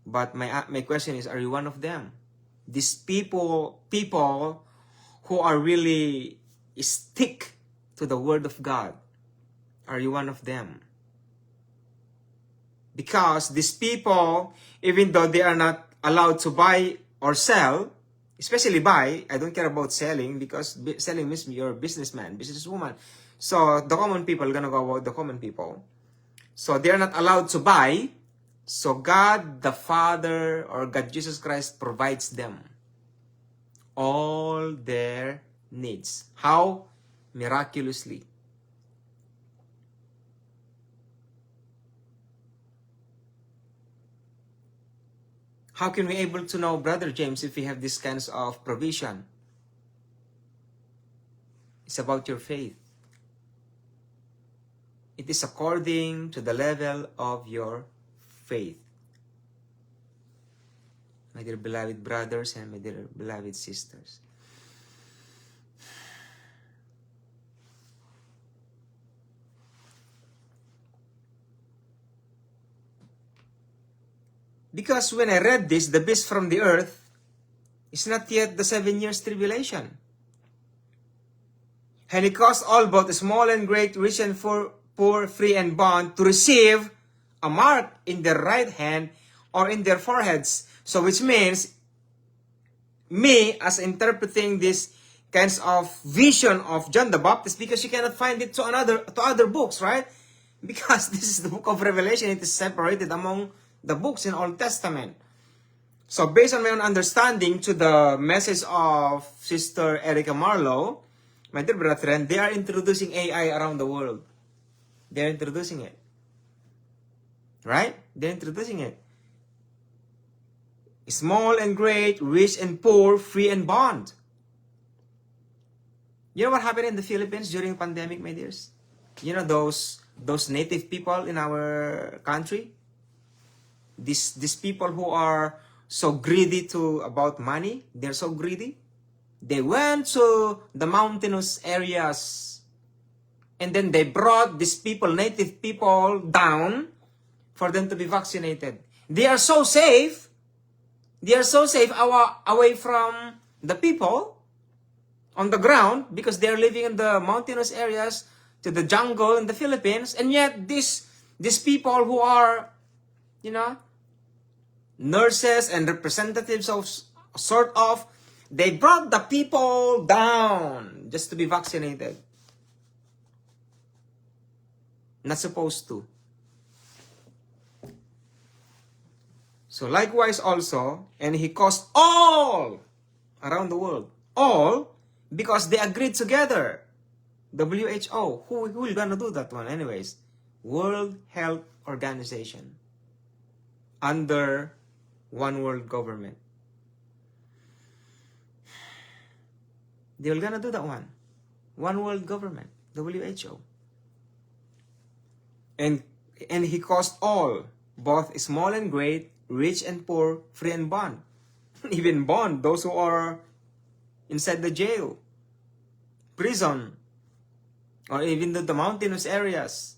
But my question is, are you one of them? These people who are really stick to the word of God. Are you one of them? Because these people, even though they are not allowed to buy or sell, especially buy, I don't care about selling, because selling means you're a businessman, businesswoman. So the common people are gonna go about the common people. So they're not allowed to buy. So God the Father or God Jesus Christ provides them all their needs. How? Miraculously. How can we able to know, Brother James, if we have this kinds of provision? It's about your faith. It is according to the level of your faith. My dear beloved brothers and my dear beloved sisters. Because when I read this, the beast from the earth is not yet the 7 years tribulation. And it caused all both small and great, rich and poor, free and bond, to receive a mark in their right hand or in their foreheads. So which means, me as interpreting this kinds of vision of John the Baptist because you cannot find it to other books, right? Because this is the book of Revelation, it is separated among the books in Old Testament. So based on my own understanding to the message of Sister Erica Marlowe, my dear brethren, they are introducing AI around the world. They're introducing it. Right? They're introducing it. Small and great, rich and poor, free and bond. You know what happened in the Philippines during the pandemic, my dears? You know those native people in our country? These people who are so greedy about money, they're so greedy. They went to the mountainous areas and then they brought these people, native people, down for them to be vaccinated. They are so safe. They are so safe away from the people on the ground because they're living in the mountainous areas to the jungle in the Philippines. And yet these people who are, you know, nurses and representatives of sort of, they brought the people down just to be vaccinated. Not supposed to. So likewise also, and he caused all around the world, all because they agreed together. WHO, who will gonna do that one anyways? World Health Organization. Under one world government. They were gonna do that one. One world government, WHO. And he caused all, both small and great, rich and poor, free and bond. Even bond, those who are inside the jail, prison, or even the mountainous areas.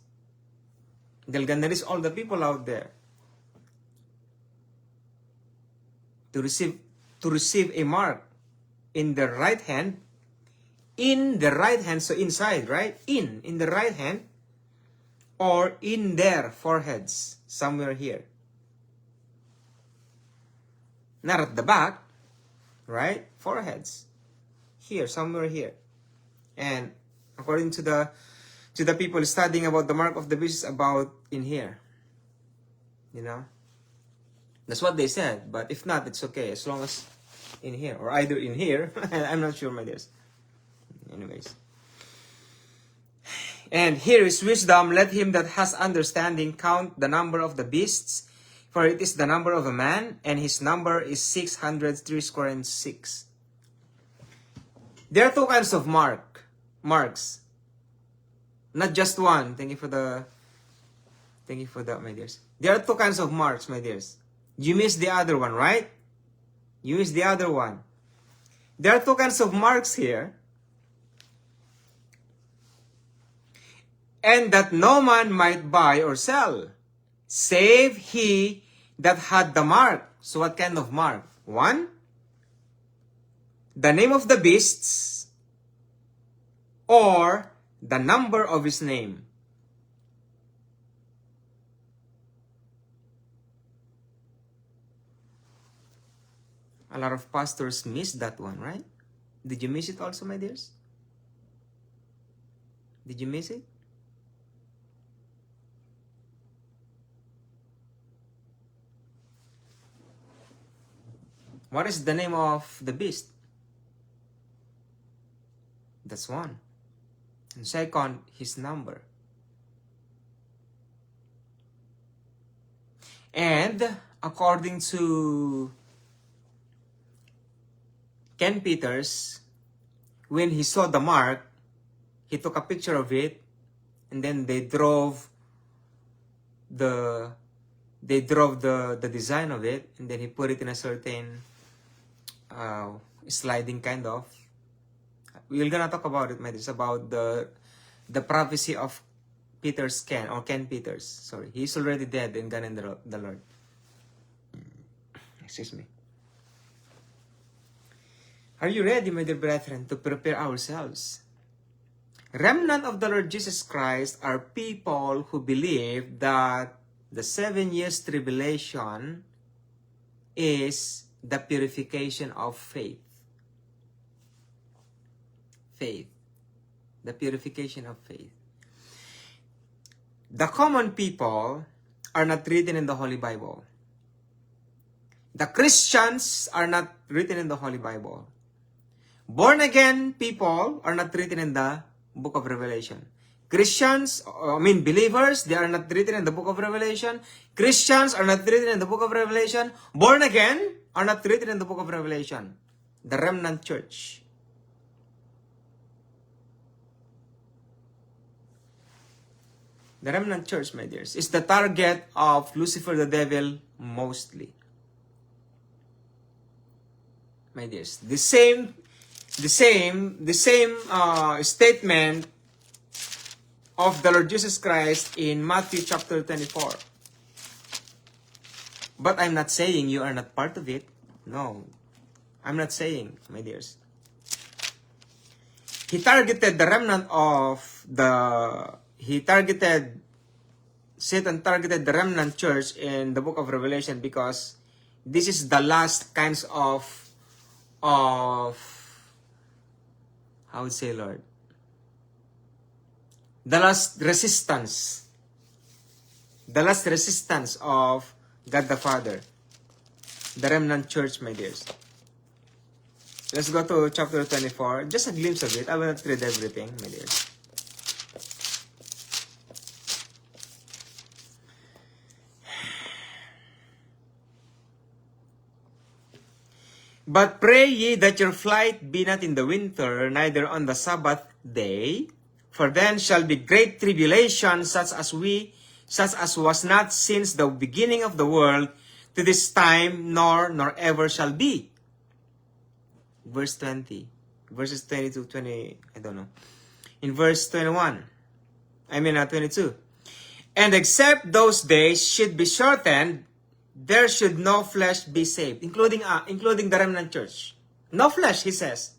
They're gonna release all the people out there to receive a mark in the right hand, so inside, right? In the right hand, or in their foreheads, somewhere here. Not at the back, right? Foreheads. Here, somewhere here. And according to the people studying about the mark of the beast, about in here. You know? That's what they said. But if not, it's okay. As long as in here. Or either in here. I'm not sure, my dears. Anyways. And here is wisdom. Let him that has understanding count the number of the beasts. For it is the number of a man. And his number is 636. There are two kinds of marks. Not just one. Thank you for that, my dears. There are two kinds of marks, my dears. You missed the other one, right? You missed the other one. There are two kinds of marks here. And that no man might buy or sell, save he that had the mark. So what kind of mark? One, the name of the beasts, or the number of his name. A lot of pastors miss that one, right? Did you miss it also, my dears? Did you miss it? What is the name of the beast? That's one. And second, his number. And according to Ken Peters, when he saw the mark, he took a picture of it, and then they drove the design of it, and then he put it in a certain sliding kind of. We're gonna talk about it, it's about the prophecy of Ken Peters. Sorry, he's already dead and gone in the Lord. Excuse me. Are you ready, my dear brethren, to prepare ourselves? Remnant of the Lord Jesus Christ are people who believe that the 7 years tribulation is the purification of faith. faith. The purification of faith. The common people are not written in the Holy Bible. The Christians are not written in the Holy Bible. Born again people are not written in the book of Revelation. Believers, they are not written in the book of Revelation. Christians are not written in the book of Revelation. Born again are not written in the book of Revelation. The remnant church. The remnant church, my dears, is the target of Lucifer the devil mostly. My dears, the same statement of the Lord Jesus Christ in Matthew chapter 24. But I'm not saying you are not part of it. No, I'm not saying, my dears. Satan targeted the remnant church in the book of Revelation because this is the last kinds of how would say, Lord? The last resistance of God the Father. The remnant church, my dears. Let's go to chapter 24. Just a glimpse of it. I will not read everything, my dears. But pray ye that your flight be not in the winter, neither on the Sabbath day, for then shall be great tribulation, such as was not since the beginning of the world to this time, nor ever shall be. Verse 20. Verses 20 to 20, I don't know. In verse 22. And except those days should be shortened, there should no flesh be saved, including the remnant church. No flesh, he says,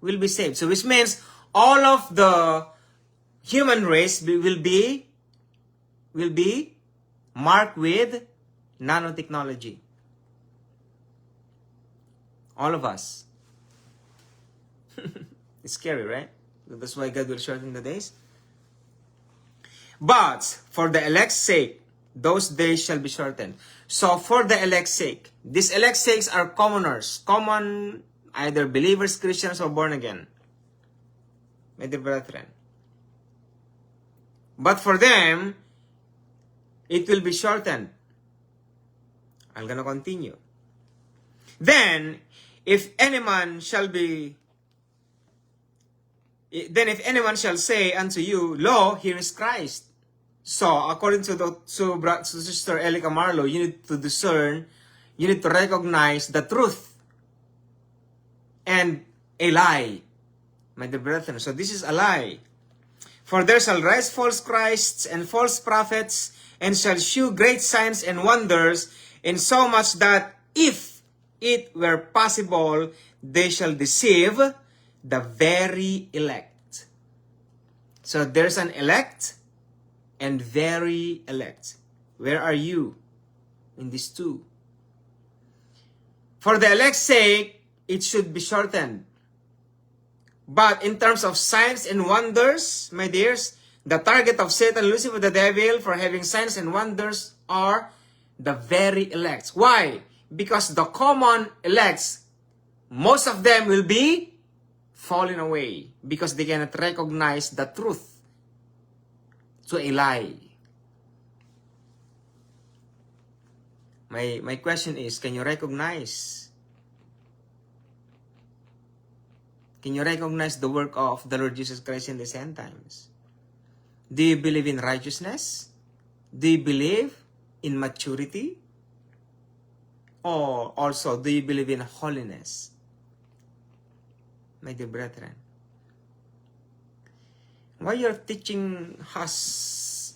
will be saved. So which means all of the human race will be marked with nanotechnology. All of us. It's scary, right? That's why God will shorten the days. But for the elect's sake, those days shall be shortened. So for the elect's sake, these elect's sakes are commoners, common either believers, Christians, or born again. My dear brethren. But for them, it will be shortened. I'm gonna continue. Then, if anyone shall say unto you, Lo, here is Christ. So, according to Sister Elica Marlowe, you need to discern, you need to recognize the truth and a lie, my dear brethren. So, this is a lie. For there shall rise false Christs and false prophets, and shall shew great signs and wonders, insomuch that if it were possible, they shall deceive the very elect. So, there's an elect and very elect. Where are you in these two? For the elect's sake, it should be shortened. But in terms of signs and wonders, my dears, the target of Satan, Lucifer, the devil, for having signs and wonders are the very elect. Why? Because the common elects, most of them will be falling away because they cannot recognize the truth. So a lie. My question is, can you recognize the work of the Lord Jesus Christ in these end times? Do you believe in righteousness? Do you believe in maturity? Or also, do you believe in holiness? My dear brethren, why you're teaching us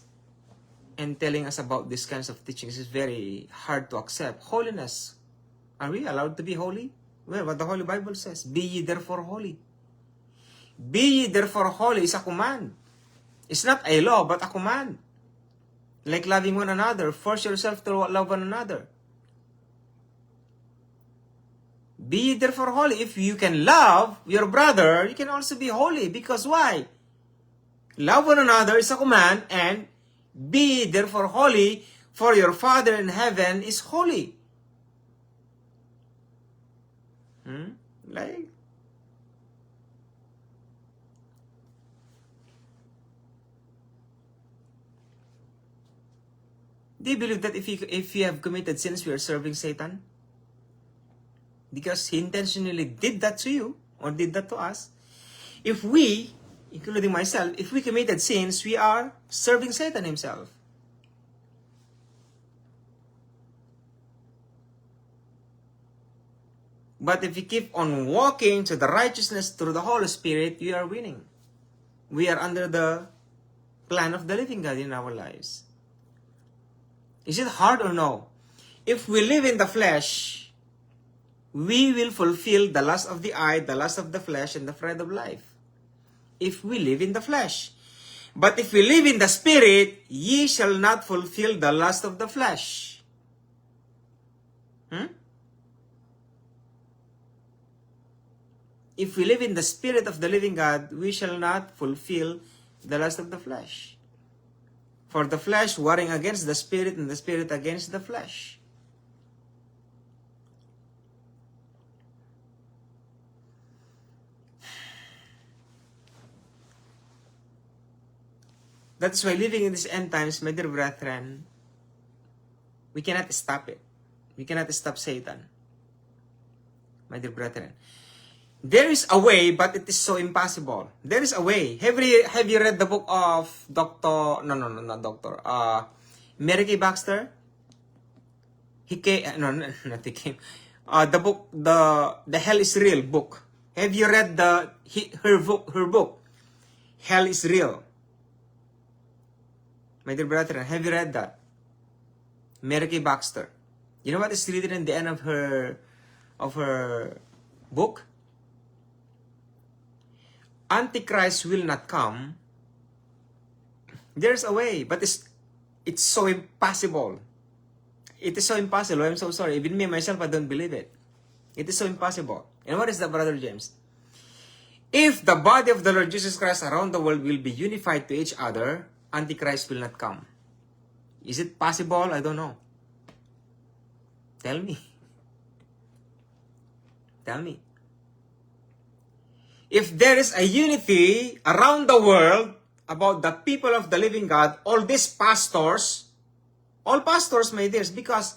and telling us about these kinds of teachings is very hard to accept. Holiness. Are we allowed to be holy? Well, what the Holy Bible says, be ye therefore holy. Be ye therefore holy is a command. It's not a law, but a command. Like loving one another. Force yourself to love one another. Be therefore holy. If you can love your brother, you can also be holy. Because why? Love one another is a command, and be therefore holy, for your Father in heaven is holy. Like, do you believe that if you have committed sins, we are serving Satan? Because he intentionally did that to you, or did that to us. If we, including myself, if we committed sins, we are serving Satan himself. But if we keep on walking to the righteousness through the Holy Spirit, we are winning. We are under the plan of the living God in our lives. Is it hard or no? If we live in the flesh, we will fulfill the lust of the eye, the lust of the flesh, and the pride of life. If we live in the flesh. But if we live in the Spirit, ye shall not fulfill the lust of the flesh. If we live in the Spirit of the living God, we shall not fulfill the lust of the flesh. For the flesh warring against the Spirit, and the Spirit against the flesh. That's why living in these end times, my dear brethren, we cannot stop it. We cannot stop Satan. My dear brethren. There is a way, but it is so impossible. There is a way. Have you read the book of not Doctor. Mary Kay Baxter? The book, the Hell is Real book. Have you read her book? Hell is Real. My dear brethren, have you read that? Mary Kay Baxter. You know what is written in the end of her book? Antichrist will not come. There's a way, but it's so impossible. It is so impossible. I'm so sorry. Even me myself, I don't believe it. It is so impossible. And what is that, Brother James? If the body of the Lord Jesus Christ around the world will be unified to each other, Antichrist will not come. Is it possible? I don't know. Tell me. Tell me. If there is a unity around the world about the people of the living God, all pastors, my dears, because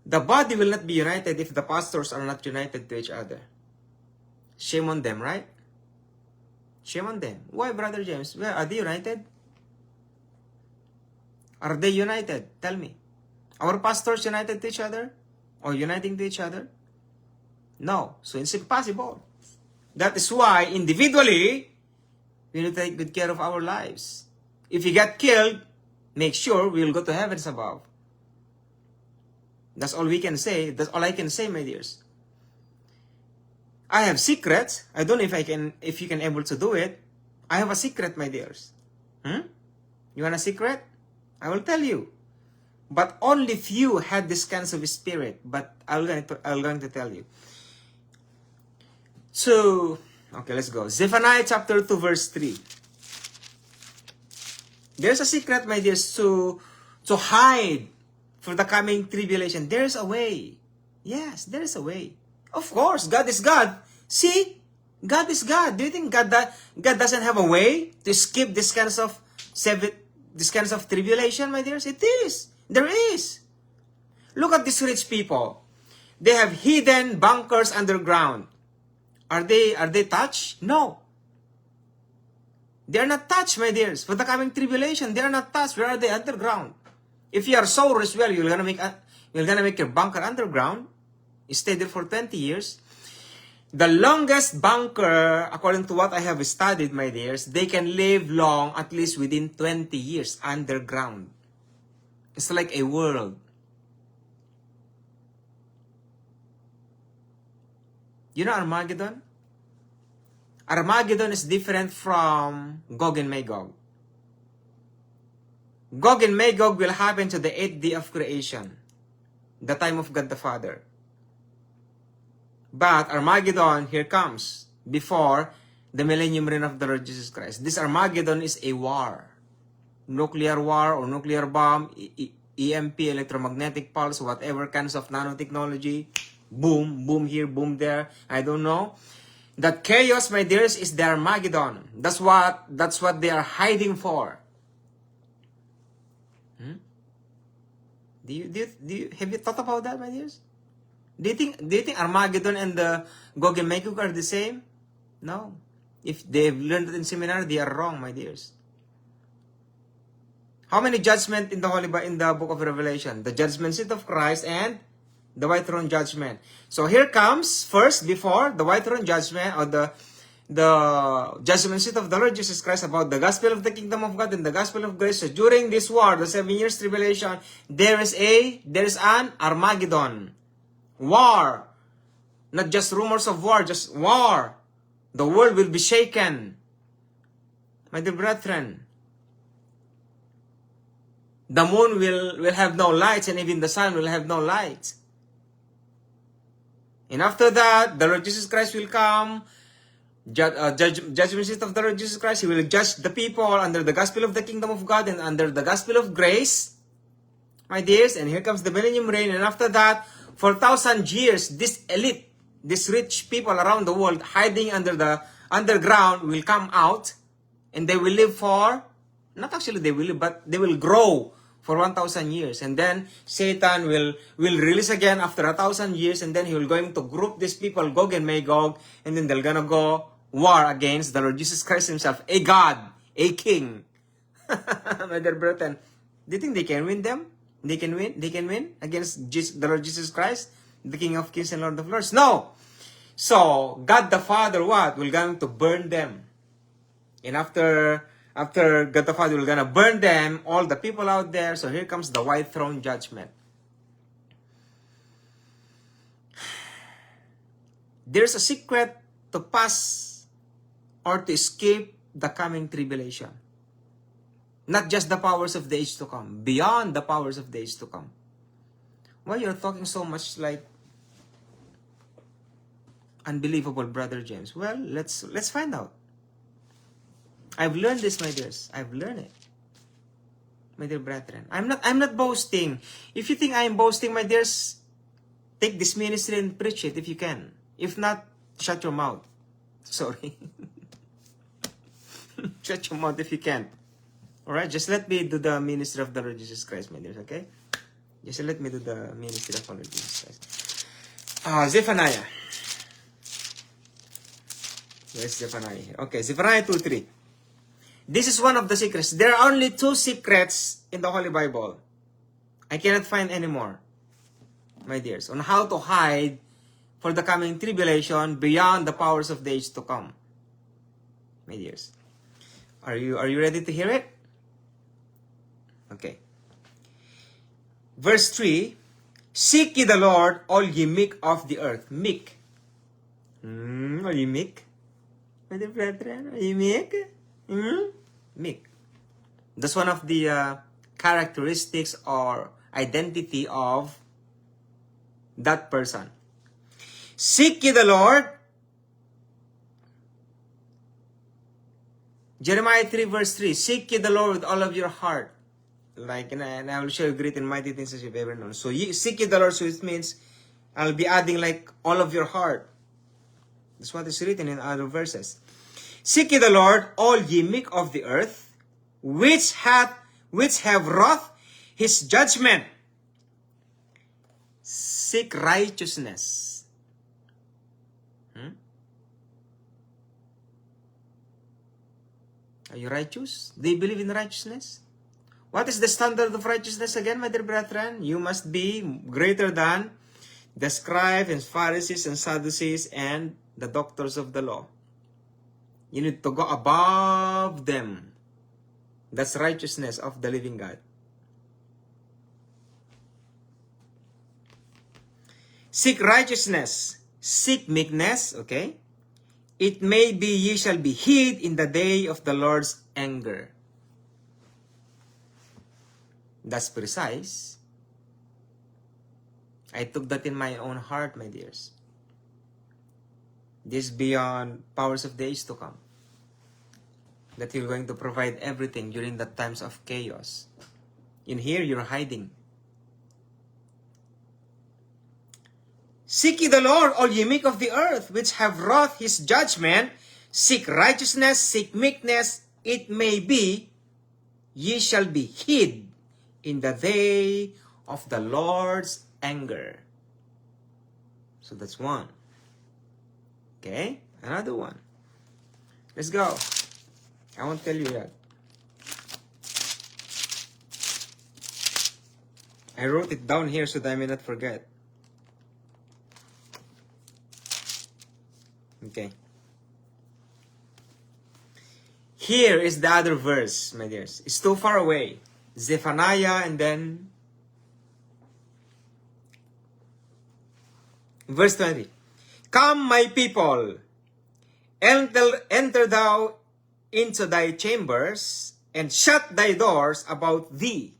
the body will not be united if the pastors are not united to each other. Shame on them, right? Shame on them. Why, Brother James? Well, are they united? Are they united? Tell me. Our pastors united to each other? Or uniting to each other? No. So it's impossible. That is why, individually, we need to take good care of our lives. If you get killed, make sure we will go to heavens above. That's all we can say. That's all I can say, my dears. I have secrets. I don't know if you can able to do it. I have a secret, my dears. You want a secret? I will tell you. But only few had this kind of spirit. But I'm going to tell you. So, okay, let's go. Zephaniah chapter 2, verse 3. There's a secret, my dears, to hide for the coming tribulation. There's a way. Yes, there is a way. Of course, God is God. See? God is God. Do you think God doesn't have a way to skip this kinds of tribulation, my dears? It is. There is. Look at these rich people. They have hidden bunkers underground. Are they touched? No. They are not touched, my dears. For the coming tribulation, they are not touched. Where are they? Underground. If you are so rich, well, you're gonna make your bunker underground. You stay there for 20 years. The longest bunker, according to what I have studied, my dears, they can live long, at least within 20 years underground. It's like a world. You know Armageddon? Armageddon is different from Gog and Magog. Gog and Magog will happen to the 8th day of creation, the time of God the Father. But Armageddon, here comes, before the millennium reign of the Lord Jesus Christ. This Armageddon is a war. Nuclear war or nuclear bomb, EMP, electromagnetic pulse, whatever kinds of nanotechnology. Boom, boom here, boom there. I don't know. That chaos, my dears, is the Armageddon. That's what they are hiding for. Have you thought about that, my dears? Do you think Armageddon and the Gog and Magog are the same? No. If they've learned it in seminary, they are wrong, my dears. How many judgment in the in the book of Revelation? The judgment seat of Christ and the white throne judgment. So here comes first, before the white throne judgment, or the judgment seat of the Lord Jesus Christ, about the gospel of the kingdom of God and the gospel of grace. So during this war, the 7 years tribulation, there is an Armageddon. War. Not just rumors of war, just war. The world will be shaken. My dear brethren, the moon will have no lights, and even the sun will have no light. And after that, the Lord Jesus Christ will come, judgment seat of the Lord Jesus Christ. He will judge the people under the gospel of the kingdom of God and under the gospel of grace, my dears. And here comes the millennium reign. And after that, for 1,000 years, this elite, these rich people around the world hiding under the underground will come out, and they will live for, not actually they will live, but they will grow for 1,000 years. And then Satan will release again after 1,000 years, and then he will going to group these people, Gog and Magog, and then they're gonna go war against the Lord Jesus Christ himself, a God, a king. My dear brethren, do you think they can win them? They can win against the Lord Jesus Christ, the King of Kings and Lord of Lords? No. So God the Father, what? Will going to burn them. And after God the Father will gonna burn them, all the people out there. So here comes the white throne judgment. There's a secret to pass or to escape the coming tribulation. Not just the powers of the age to come, beyond the powers of the age to come. Why you're talking so much like unbelievable, Brother James? Well, let's find out. I've learned this, my dears. I've learned it. My dear brethren. I'm not boasting. If you think I am boasting, my dears, take this ministry and preach it if you can. If not, shut your mouth. Sorry. Shut your mouth if you can. Alright, just let me do the ministry of the Lord Jesus Christ, my dears, okay? Just let me do the ministry of the Lord Jesus Christ. Zephaniah. Where's Zephaniah? Okay, Zephaniah 2:3. This is one of the secrets. There are only 2 secrets in the Holy Bible. I cannot find any more, my dears, on how to hide for the coming tribulation beyond the powers of the age to come. My dears. Are you ready to hear it? Okay. Verse 3, seek ye the Lord, all ye meek of the earth. Meek. Are you meek? My dear brethren, are you meek? Meek. That's one of the characteristics or identity of that person. Seek ye the Lord. Jeremiah 3 verse 3. Seek ye the Lord with all of your heart. Like, and I will show you great and mighty things as you've ever known. So seek ye the Lord, so it means I'll be adding like all of your heart. That's what is written in other verses. Seek ye the Lord, all ye meek of the earth, which have wrought his judgment. Seek righteousness. Are you righteous? Do you believe in righteousness? What is the standard of righteousness again, my dear brethren? You must be greater than the scribes and Pharisees and Sadducees and the doctors of the law. You need to go above them. That's righteousness of the living God. Seek righteousness. Seek meekness, okay? It may be ye shall be hid in the day of the Lord's anger. That's precise. I took that in my own heart, my dears. This beyond powers of the age to come. That you're going to provide everything during the times of chaos. In here, you're hiding. Seek ye the Lord, all ye meek of the earth, which have wrought his judgment. Seek righteousness, seek meekness. It may be, ye shall be hid in the day of the Lord's anger. So that's one. Okay, another one. Let's go. I won't tell you that. I wrote it down here so that I may not forget. Okay. Here is the other verse, my dears. It's too far away. Zephaniah and then verse 20. Come, my people, enter thou into thy chambers, and shut thy doors about thee.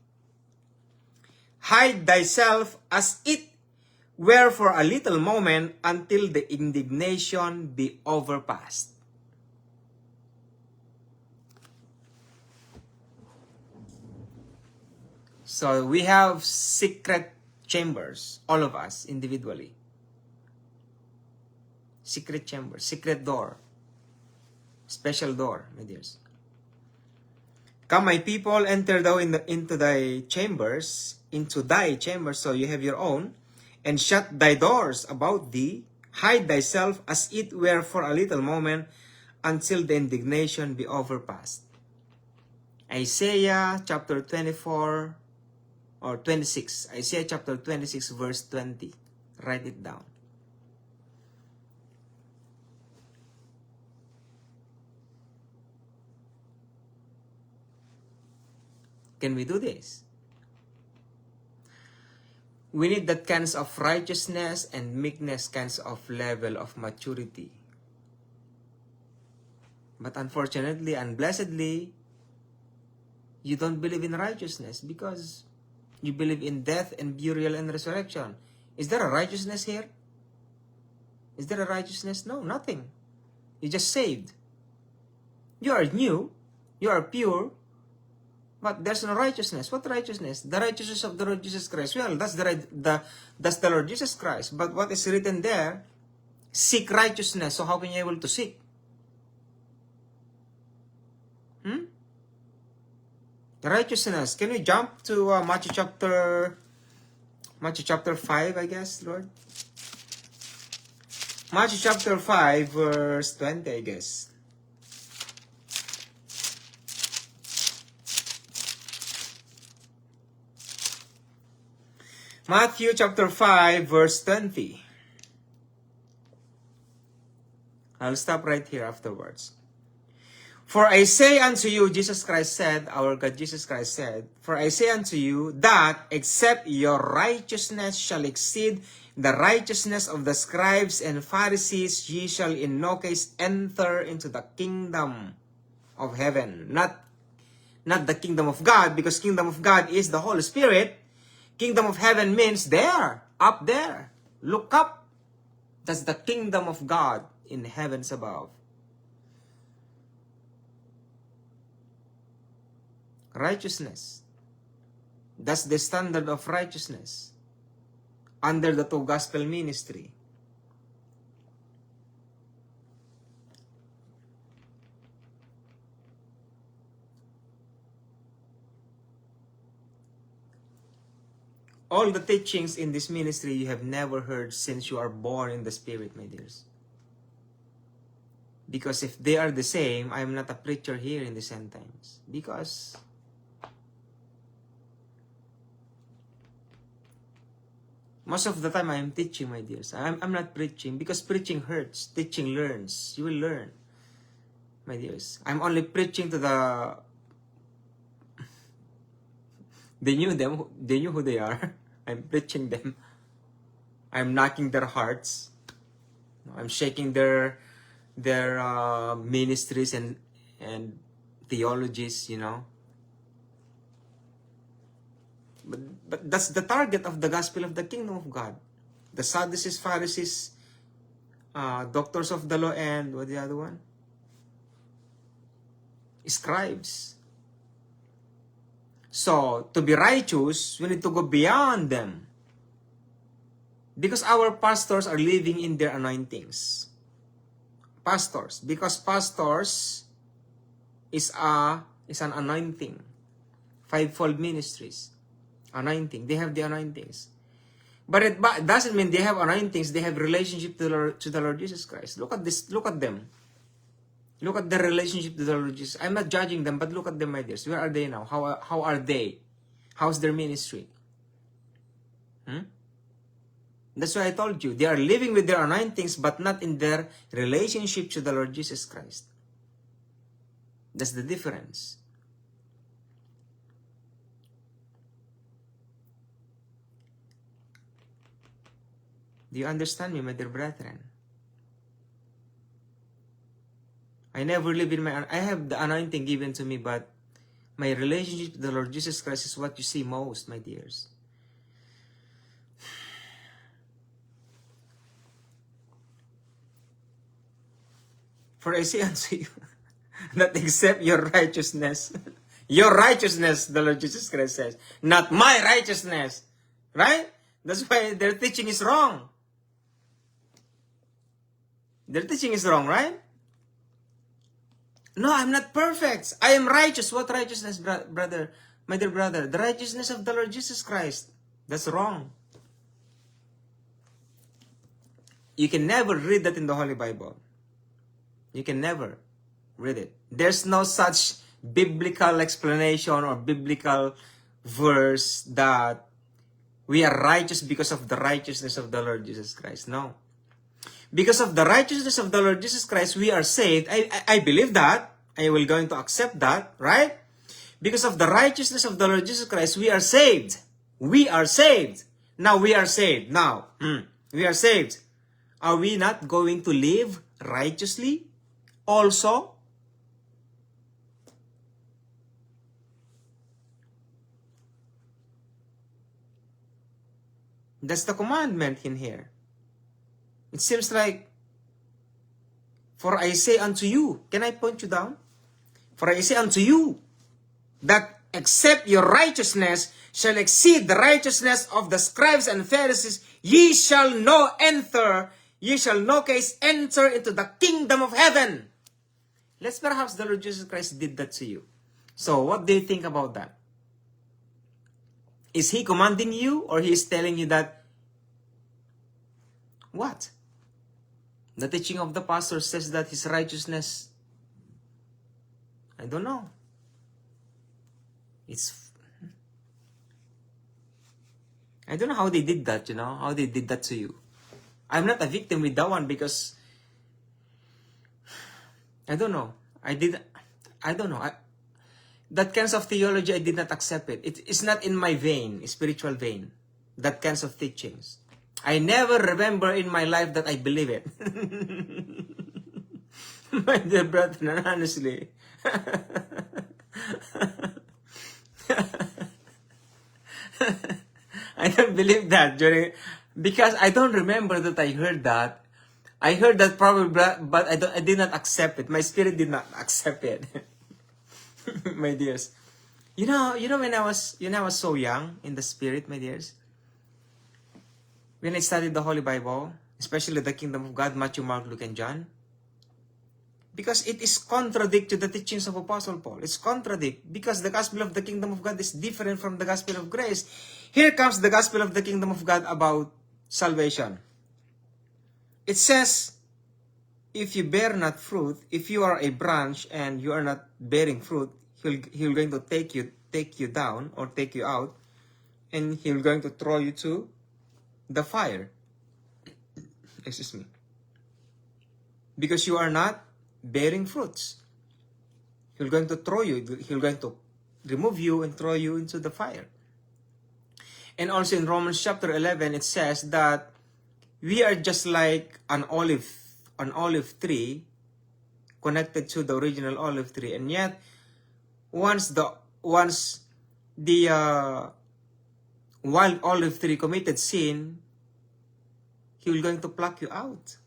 Hide thyself as it were for a little moment until the indignation be overpast. So we have secret chambers, all of us individually. Secret chamber, secret door, special door, my dears. Come, my people, enter thou into thy chambers, so you have your own, and shut thy doors about thee, hide thyself as it were for a little moment, until the indignation be overpast. Isaiah chapter 24 or 26. Isaiah chapter 26 verse 20. Write it down. Can we do this? We need that kinds of righteousness and meekness, kinds of level of maturity. But unfortunately, unblessedly, you don't believe in righteousness because you believe in death and burial and resurrection. Is there a righteousness here? Is there a righteousness? No, nothing. You're just saved. You are new. You are pure. But there's no righteousness. What righteousness? The righteousness of the Lord Jesus Christ. Well, that's the Lord Jesus Christ. But what is written there? Seek righteousness. So how can you be able to seek? Righteousness. Can we jump to Matthew chapter 5, I guess, Lord? Matthew chapter 5, verse 20, I guess. Matthew chapter 5, verse 20. I'll stop right here afterwards. For I say unto you, Jesus Christ said, our God Jesus Christ said, for I say unto you that except your righteousness shall exceed the righteousness of the scribes and Pharisees, ye shall in no case enter into the kingdom of heaven. Not the kingdom of God, because kingdom of God is the Holy Spirit. Kingdom of heaven means there, up there. Look up. That's the kingdom of God in heavens above. Righteousness. That's the standard of righteousness under the two gospel ministry. All the teachings in this ministry you have never heard since you are born in the Spirit, my dears. Because if they are the same, I am not a preacher here in the end times. Because most of the time I am teaching, my dears. I'm not preaching because preaching hurts. Teaching learns. You will learn, my dears. I'm only preaching to the... They knew who they are. I'm preaching them. I'm knocking their hearts. I'm shaking their ministries and theologies, you know. But that's the target of the gospel of the kingdom of God. The Sadducees, Pharisees doctors of the law, and what the other one? Scribes. So, to be righteous, we need to go beyond them. Because our pastors are living in their anointings. Pastors. Because pastors is an anointing. Fivefold ministries. Anointing. They have the anointings. But it doesn't mean they have anointings. They have relationship to the Lord Jesus Christ. Look at this. Look at them. Look at their relationship to the Lord Jesus. I'm not judging them, but look at them, my dears. Where are they now? How are they? How's their ministry? That's why I told you. They are living with their anointings, but not in their relationship to the Lord Jesus Christ. That's the difference. Do you understand me, my dear brethren? I never live in I have the anointing given to me, but my relationship to the Lord Jesus Christ is what you see most, my dears. For I say unto you, that except your righteousness, the Lord Jesus Christ says, not my righteousness. Right? That's why their teaching is wrong. Their teaching is wrong, right? No, I'm not perfect. I am righteous. What righteousness, brother? My dear brother, the righteousness of the Lord Jesus Christ. That's wrong. You can never read that in the Holy Bible. You can never read it. There's no such biblical explanation or biblical verse that we are righteous because of the righteousness of the Lord Jesus Christ. No. Because of the righteousness of the Lord Jesus Christ, we are saved. I believe that. I will going to accept that, right? Because of the righteousness of the Lord Jesus Christ, we are saved. We are saved. Now we are saved. Now, we are saved. Are we not going to live righteously also? That's the commandment in here. It seems like, for I say unto you, can I point you down? For I say unto you, that except your righteousness shall exceed the righteousness of the scribes and Pharisees, ye shall no case enter into the kingdom of heaven. Let's perhaps the Lord Jesus Christ did that to you. So what do you think about that? Is he commanding you, or he is telling you that, what? The teaching of the pastor says that his righteousness, I don't know. I don't know how they did that, how they did that to you. I'm not a victim with that one because, I don't know. That kinds of theology, I did not accept it. It's not in my vein, spiritual vein. That kinds of teachings. I never remember in my life that I believe it. My dear brethren, honestly. I don't believe that because I don't remember that I heard that. I heard that probably, but I did not accept it. My spirit did not accept it. My dears. You know when I was so young in the spirit, my dears. When I studied the Holy Bible, especially the Kingdom of God, Matthew, Mark, Luke, and John, because it is contradict to the teachings of Apostle Paul. It's contradict because the gospel of the Kingdom of God is different from the gospel of grace. Here comes the gospel of the Kingdom of God about salvation. It says, if you bear not fruit, if you are a branch and you are not bearing fruit, he'll going to take you down or take you out, and he'll going to throw you to the fire. Excuse me. Because you are not bearing fruits. He'll going to throw you. He'll going to remove you and throw you into the fire. And also in Romans chapter 11, it says that we are just like an olive tree connected to the original olive tree. And yet, once the wild olive tree committed sin, he will going to pluck you out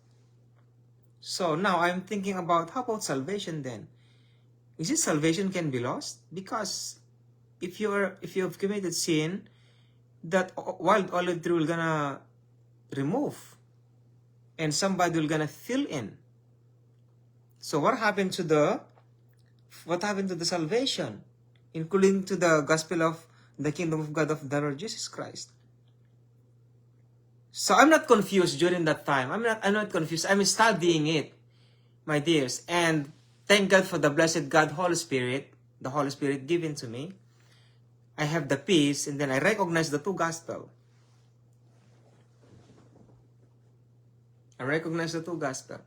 So now I'm thinking about, how about salvation then? Is it salvation can be lost? Because if you have committed sin, that wild olive tree will gonna remove, and somebody will gonna fill in. So what happened to the salvation, including to the gospel of the kingdom of God of the Lord Jesus Christ? So I'm not confused during that time. I'm not confused. I'm studying it, my dears. And thank God for the blessed God, Holy Spirit, the Holy Spirit given to me. I have the peace, and then I recognize the two gospel. I recognize the two gospel.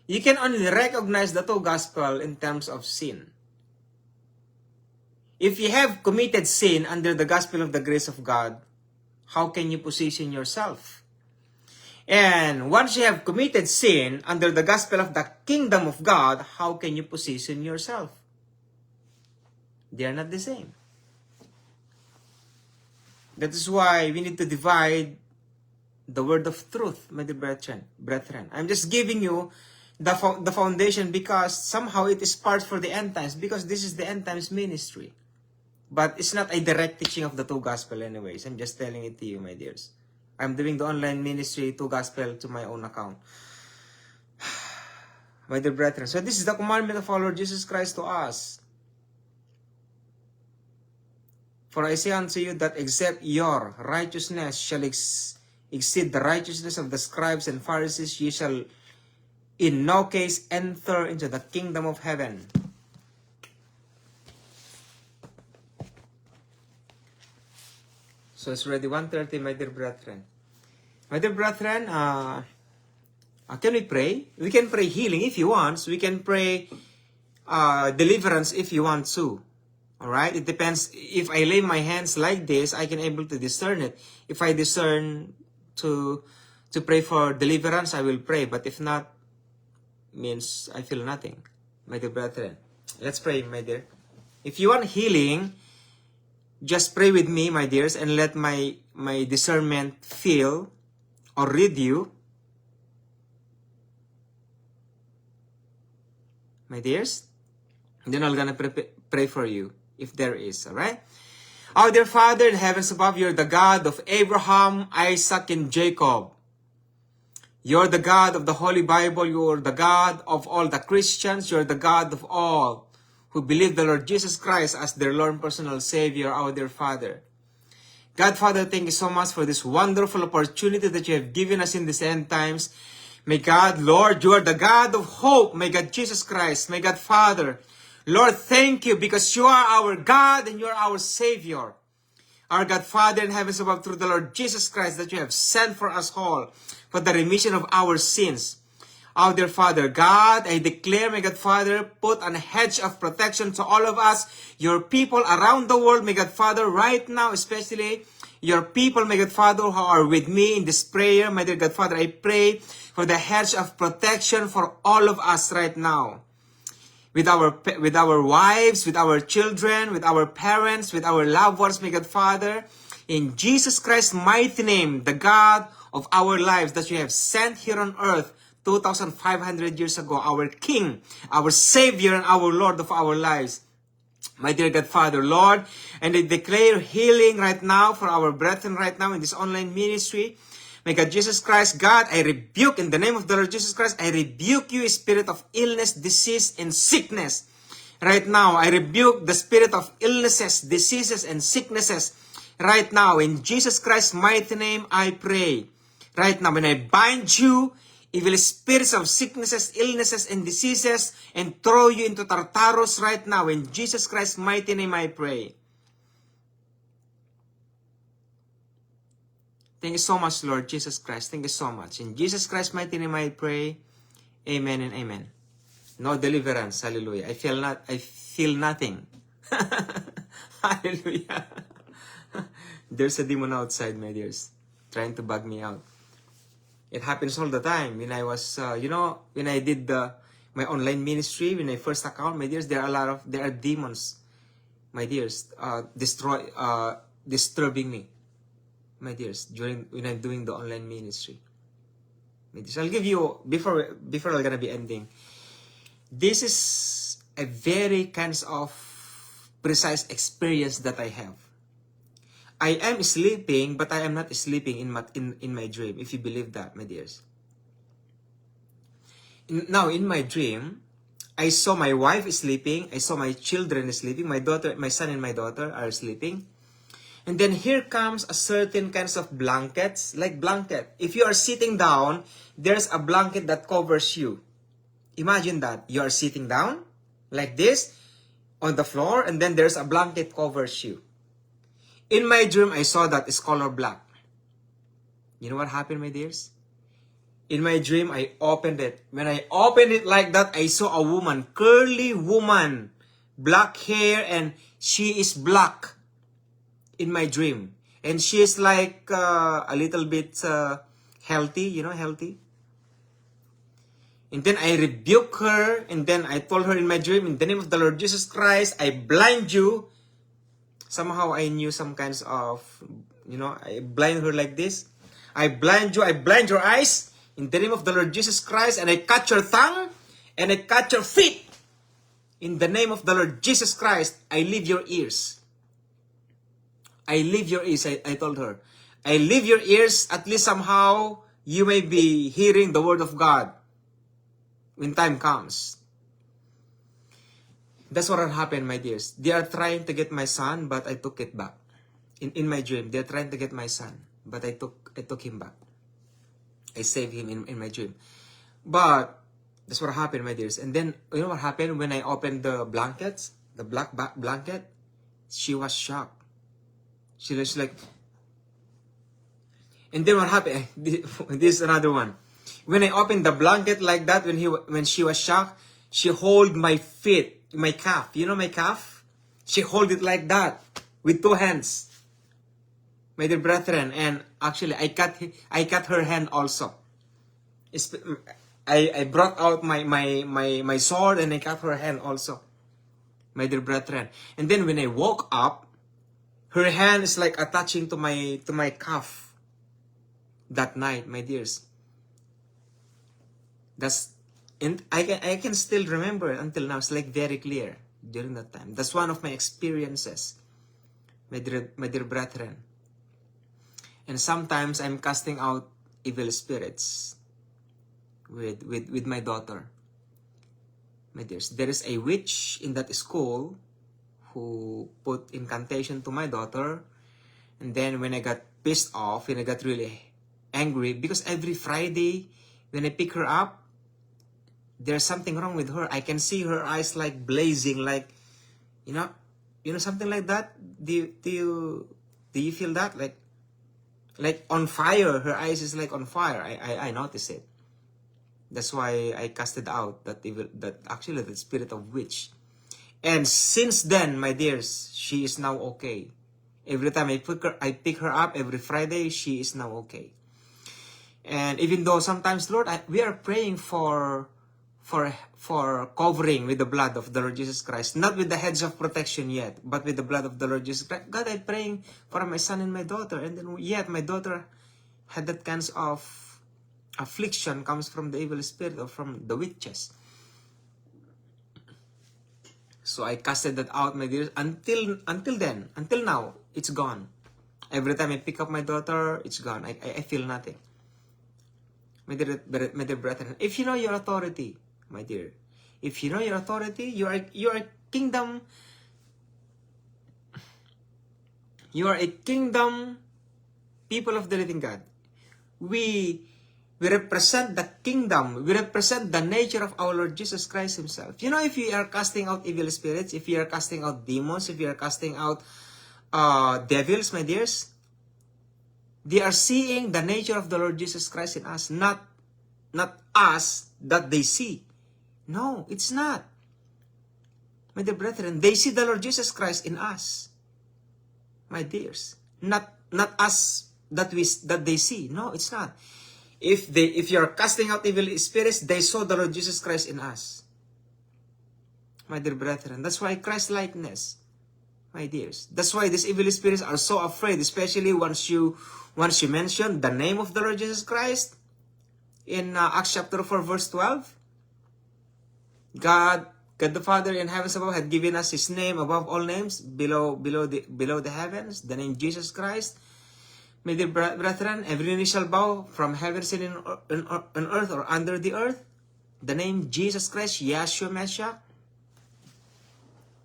You can only recognize the two gospel in terms of sin. If you have committed sin under the gospel of the grace of God, how can you position yourself? And once you have committed sin under the gospel of the kingdom of God, how can you position yourself? They are not the same. That is why we need to divide the word of truth, my dear brethren. I'm just giving you the foundation because somehow it is part for the end times, because this is the end times ministry. But it's not a direct teaching of the two gospel anyways. I'm just telling it to you, my dears. I'm doing the online ministry, two gospel, to my own account. My dear brethren, so this is the commandment of our Lord Jesus Christ to us. For I say unto you that except your righteousness shall exceed the righteousness of the scribes and Pharisees, ye shall in no case enter into the kingdom of heaven. So it's already 1:30, my dear brethren. My dear brethren, can we pray? We can pray healing if you want. So we can pray deliverance if you want to. Alright? It depends. If I lay my hands like this, I can able to discern it. If I discern to pray for deliverance, I will pray. But if not, means I feel nothing. My dear brethren, let's pray, my dear. If you want healing, just pray with me, my dears, and let my discernment feel or read you. My dears, and then I'm gonna pray for you, if there is, alright? Our dear Father in heavens above, you're the God of Abraham, Isaac, and Jacob. You're the God of the Holy Bible. You're the God of all the Christians. You're the God of all who believe the Lord Jesus Christ as their Lord and personal Savior, our dear Father. God, Father, thank you so much for this wonderful opportunity that you have given us in these end times. May God, Lord, you are the God of hope. May God, Jesus Christ, may God, Father, Lord, thank you because you are our God and you are our Savior. Our God, Father in heavens above, through the Lord Jesus Christ that you have sent for us all for the remission of our sins. Our dear Father, God, I declare, may God, Father, put a hedge of protection to all of us, your people around the world, may God, Father, right now, especially your people, may God, Father, who are with me in this prayer. My dear God, Father, I pray for the hedge of protection for all of us right now. With our wives, with our children, with our parents, with our loved ones, may God, Father, in Jesus Christ's mighty name, the God of our lives that you have sent here on earth 2,500 years ago, our King, our Savior, and our Lord of our lives. My dear God, Father, Lord, and I declare healing right now for our brethren right now in this online ministry. May God, Jesus Christ, God, I rebuke in the name of the Lord Jesus Christ, I rebuke you, spirit of illness, disease, and sickness. Right now, I rebuke the spirit of illnesses, diseases, and sicknesses. Right now, in Jesus Christ's mighty name, I pray. Right now, when I bind you, evil spirits of sicknesses, illnesses, and diseases, and throw you into Tartarus right now. In Jesus Christ's mighty name, I pray. Thank you so much, Lord Jesus Christ. Thank you so much. In Jesus Christ's mighty name, I pray. Amen and amen. No deliverance. Hallelujah. I feel nothing. Hallelujah. There's a demon outside, my dears, trying to bug me out. It happens all the time. When I was, when I did my online ministry, when I first account, my dears, there are demons, my dears, disturbing me, my dears, when I'm doing the online ministry. I'll give you, before I'm gonna be ending, this is a very kinds of precise experience that I have. I am sleeping, but I am not sleeping in my dream, if you believe that, my dears. Now, in my dream, I saw my wife sleeping, I saw my children sleeping, my son and my daughter are sleeping. And then here comes a certain kinds of blankets, like blanket. If you are sitting down, there's a blanket that covers you. Imagine that. You are sitting down, like this, on the floor, and then there's a blanket covers you. In my dream, I saw that it's color black. You know what happened, my dears? In my dream, I opened it. When I opened it like that, I saw a woman, curly woman, black hair, and she is black in my dream. And she is like a little bit healthy, you know, healthy. And then I rebuked her, and then I told her in my dream, in the name of the Lord Jesus Christ, I blind you. Somehow I knew some kinds of, you know, I blind her like this. I blind you, I blind your eyes in the name of the Lord Jesus Christ, and I cut your tongue, and I cut your feet. In the name of the Lord Jesus Christ, I leave your ears. I leave your ears, I told her. I leave your ears, at least somehow you may be hearing the word of God when time comes. That's what happened, my dears. They are trying to get my son, but I took it back. In my dream, they're trying to get my son, but I took him back. I saved him in my dream. But that's what happened, my dears. And then, you know what happened when I opened the blankets, the black blanket? She was shocked. She was like, and then what happened? This is another one. When I opened the blanket like that, when she was shocked, she hold my feet, my calf. You know my calf? She hold it like that with two hands. My dear brethren, and actually I cut her hand also. I brought out my sword and I cut her hand also. My dear brethren. And then when I woke up, her hand is like attaching to my calf that night, my dears. And I can still remember until now. It's like very clear during that time. That's one of my experiences, my dear brethren. And sometimes I'm casting out evil spirits with my daughter. My dears, there is a witch in that school who put incantation to my daughter. And then when I got pissed off and I got really angry, because every Friday when I pick her up, there's something wrong with her. I can see her eyes like blazing, like, you know something like that. Do you feel that? Like on fire. Her eyes is like on fire. I notice it. That's why I casted out that spirit of witch. And since then, my dears, she is now okay. Every time I pick her up every Friday, she is now okay. And even though sometimes, Lord, we are praying for covering with the blood of the Lord Jesus Christ, not with the hedge of protection yet, but with the blood of the Lord Jesus Christ. God, I'm praying for my son and my daughter, and then yet my daughter had that kinds of affliction comes from the evil spirit or from the witches. So I casted that out, my dear. Until now, it's gone. Every time I pick up my daughter, it's gone. I feel nothing. My dear brethren, if you know your authority, my dear, if you know your authority, you are kingdom. You are a kingdom people of the living God. We represent the kingdom. We represent the nature of our Lord Jesus Christ himself. You know, if you are casting out evil spirits, if you are casting out demons, if you are casting out devils, my dears, they are seeing the nature of the Lord Jesus Christ in us, not us that they see. No, it's not. My dear brethren, they see the Lord Jesus Christ in us. My dears, not us that they see. No, it's not. If you are casting out evil spirits, they saw the Lord Jesus Christ in us. My dear brethren, that's why Christ-likeness, my dears. That's why these evil spirits are so afraid, especially once you mention the name of the Lord Jesus Christ. in Acts chapter 4 verse 12? God the Father in heavens above had given us His name above all names, below the heavens, the name Jesus Christ. My dear brethren, every knee shall bow from heavens and in earth or under the earth. The name Jesus Christ, Yeshua Messiah.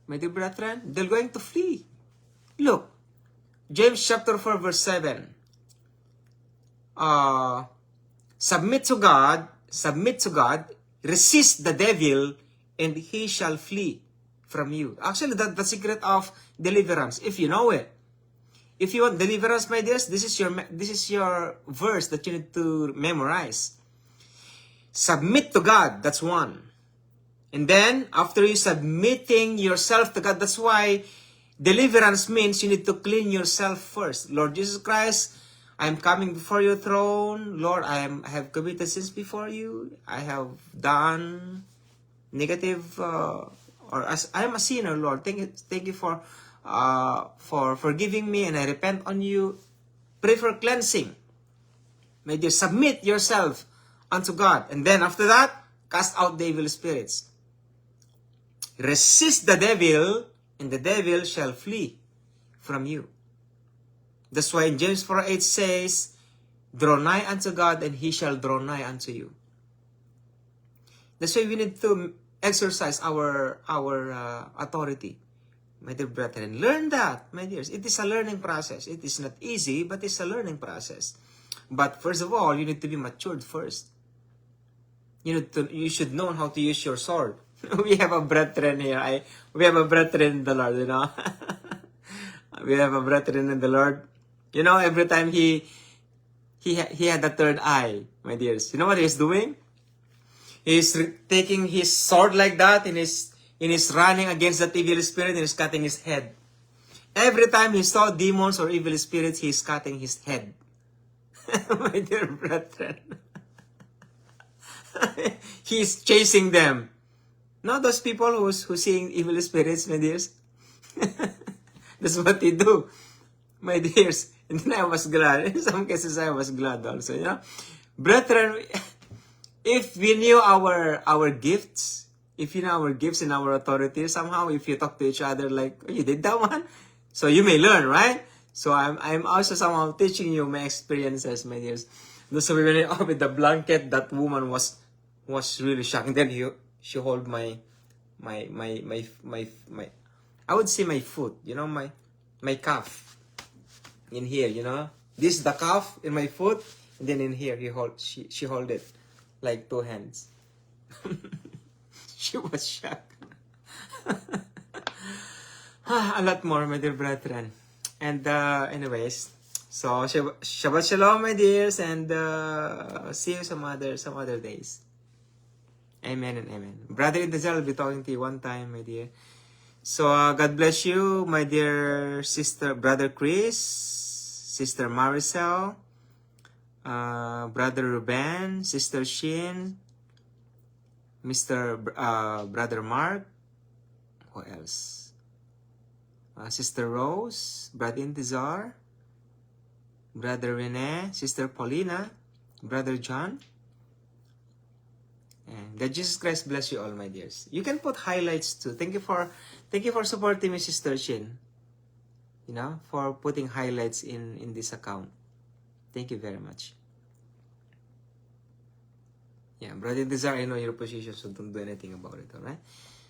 My dear brethren, they're going to flee. Look, James chapter 4 verse 7. Submit to God, resist the devil, and he shall flee from you. Actually, that's the secret of deliverance, if you know it. If you want deliverance, my dears, this is your verse that you need to memorize. Submit to God, that's one. And then, after you submitting yourself to God, that's why deliverance means you need to clean yourself first. Lord Jesus Christ, I am coming before your throne. Lord, I have committed sins before you. I have done negative, or as I am a sinner, Lord. Thank you for forgiving me, and I repent on you. Pray for cleansing. May you submit yourself unto God, and then after that, cast out the evil spirits. Resist the devil, and the devil shall flee from you. That's why in James 4:8 says, draw nigh unto God, and He shall draw nigh unto you. That's why we need to exercise our authority. My dear brethren, learn that, my dears. It is a learning process. It is not easy, but it's a learning process. But first of all, you need to be matured first. You should know how to use your sword. We have a brethren here. We have a brethren in the Lord, you know. We have a brethren in the Lord. You know, every time he had a third eye, my dears. You know what he's doing? He's taking his sword like that, and he's running against that evil spirit, and he's cutting his head. Every time he saw demons or evil spirits, he's cutting his head. My dear brethren. He's chasing them. Not those people who seeing evil spirits, my dears. That's what they do, my dears. And then I was glad. In some cases, I was glad also, you know. Brethren, if we knew our gifts, if you know our gifts and our authority, somehow if you talk to each other like, oh, you did that one? So you may learn, right? So I'm also somehow teaching you my experiences, my dears. So we went up with the blanket. That woman was really shocked. And then she hold my I would say my foot, you know, my calf in here, you know. This is the calf in my foot, and then in here she hold it like two hands. She was shocked. A lot more, my dear brethren. And anyways, so Shabbat Shalom, my dears, and see you some other days. Amen and amen. Brother Indazal will be talking to you one time, my dear. So God bless you, my dear sister, Brother Chris, Sister Maricel, Brother Ruben, Sister Shin, Brother Mark, who else? Sister Rose, Brother Intizar, Brother Rene, Sister Paulina, Brother John. And that Jesus Christ bless you all, my dears. You can put highlights too. Thank you for supporting me, Sister Shin. You know, for putting highlights in this account. Thank you very much. Yeah, Brother Desire, I know your position, so don't do anything about it, alright?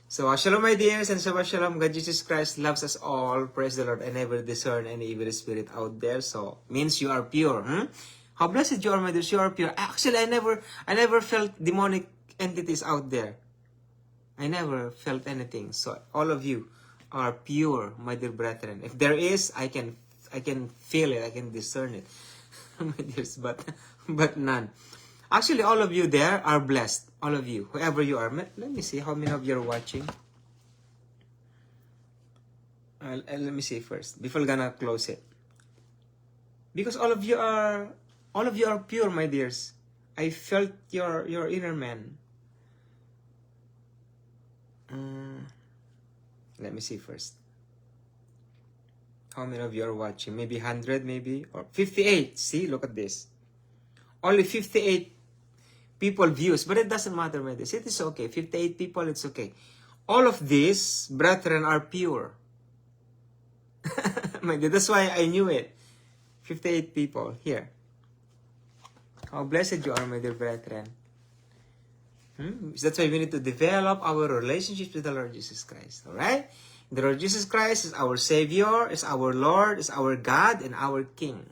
So, Shalom, my dears, and Shabbat Shalom. God, Jesus Christ loves us all. Praise the Lord. I never discern any evil spirit out there, so means you are pure. How blessed you are, my dears. You are pure. Actually, I never felt demonic entities out there. I never felt anything. So, all of you are pure, my dear brethren. If there is, I can feel it. I can discern it, my dears. But none. Actually, all of you there are blessed. All of you, whoever you are. Let me see how many of you are watching. Let me see first before I'm gonna close it. Because all of you are pure, my dears. I felt your inner man. Let me see first. How many of you are watching? Maybe 100, maybe, or 58. See, look at this. Only 58 people views, but it doesn't matter, my dears. It is okay. 58 people, it's okay. All of these brethren are pure. My dear, that's why I knew it. 58 people here. How blessed you are, my dear brethren. That's why we need to develop our relationship with the Lord Jesus Christ. Alright? The Lord Jesus Christ is our Savior, is our Lord, is our God, and our King.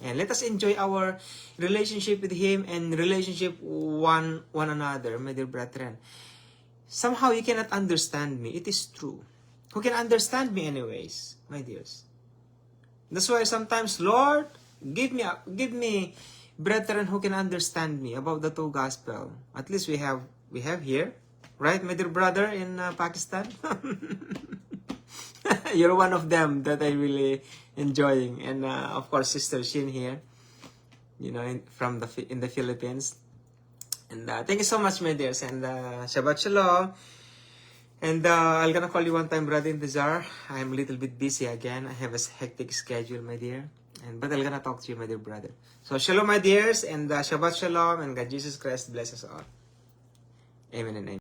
And let us enjoy our relationship with Him and relationship one another, my dear brethren. Somehow you cannot understand me. It is true. Who can understand me anyways, my dears? That's why sometimes, Lord, give me brethren who can understand me about the two gospel. At least we have here, right, my dear brother in Pakistan? You're one of them that I really enjoying, and of course, Sister Shin here, you know, in the Philippines. And thank you so much, my dears, and Shabbat Shalom. And I'm gonna call you one time, Brother Intizar. I'm a little bit busy again. I have a hectic schedule, my dear. But I'm gonna talk to you, my dear brother. So, Shalom, my dears, and Shabbat Shalom, and God Jesus Christ bless us all. Amen and amen.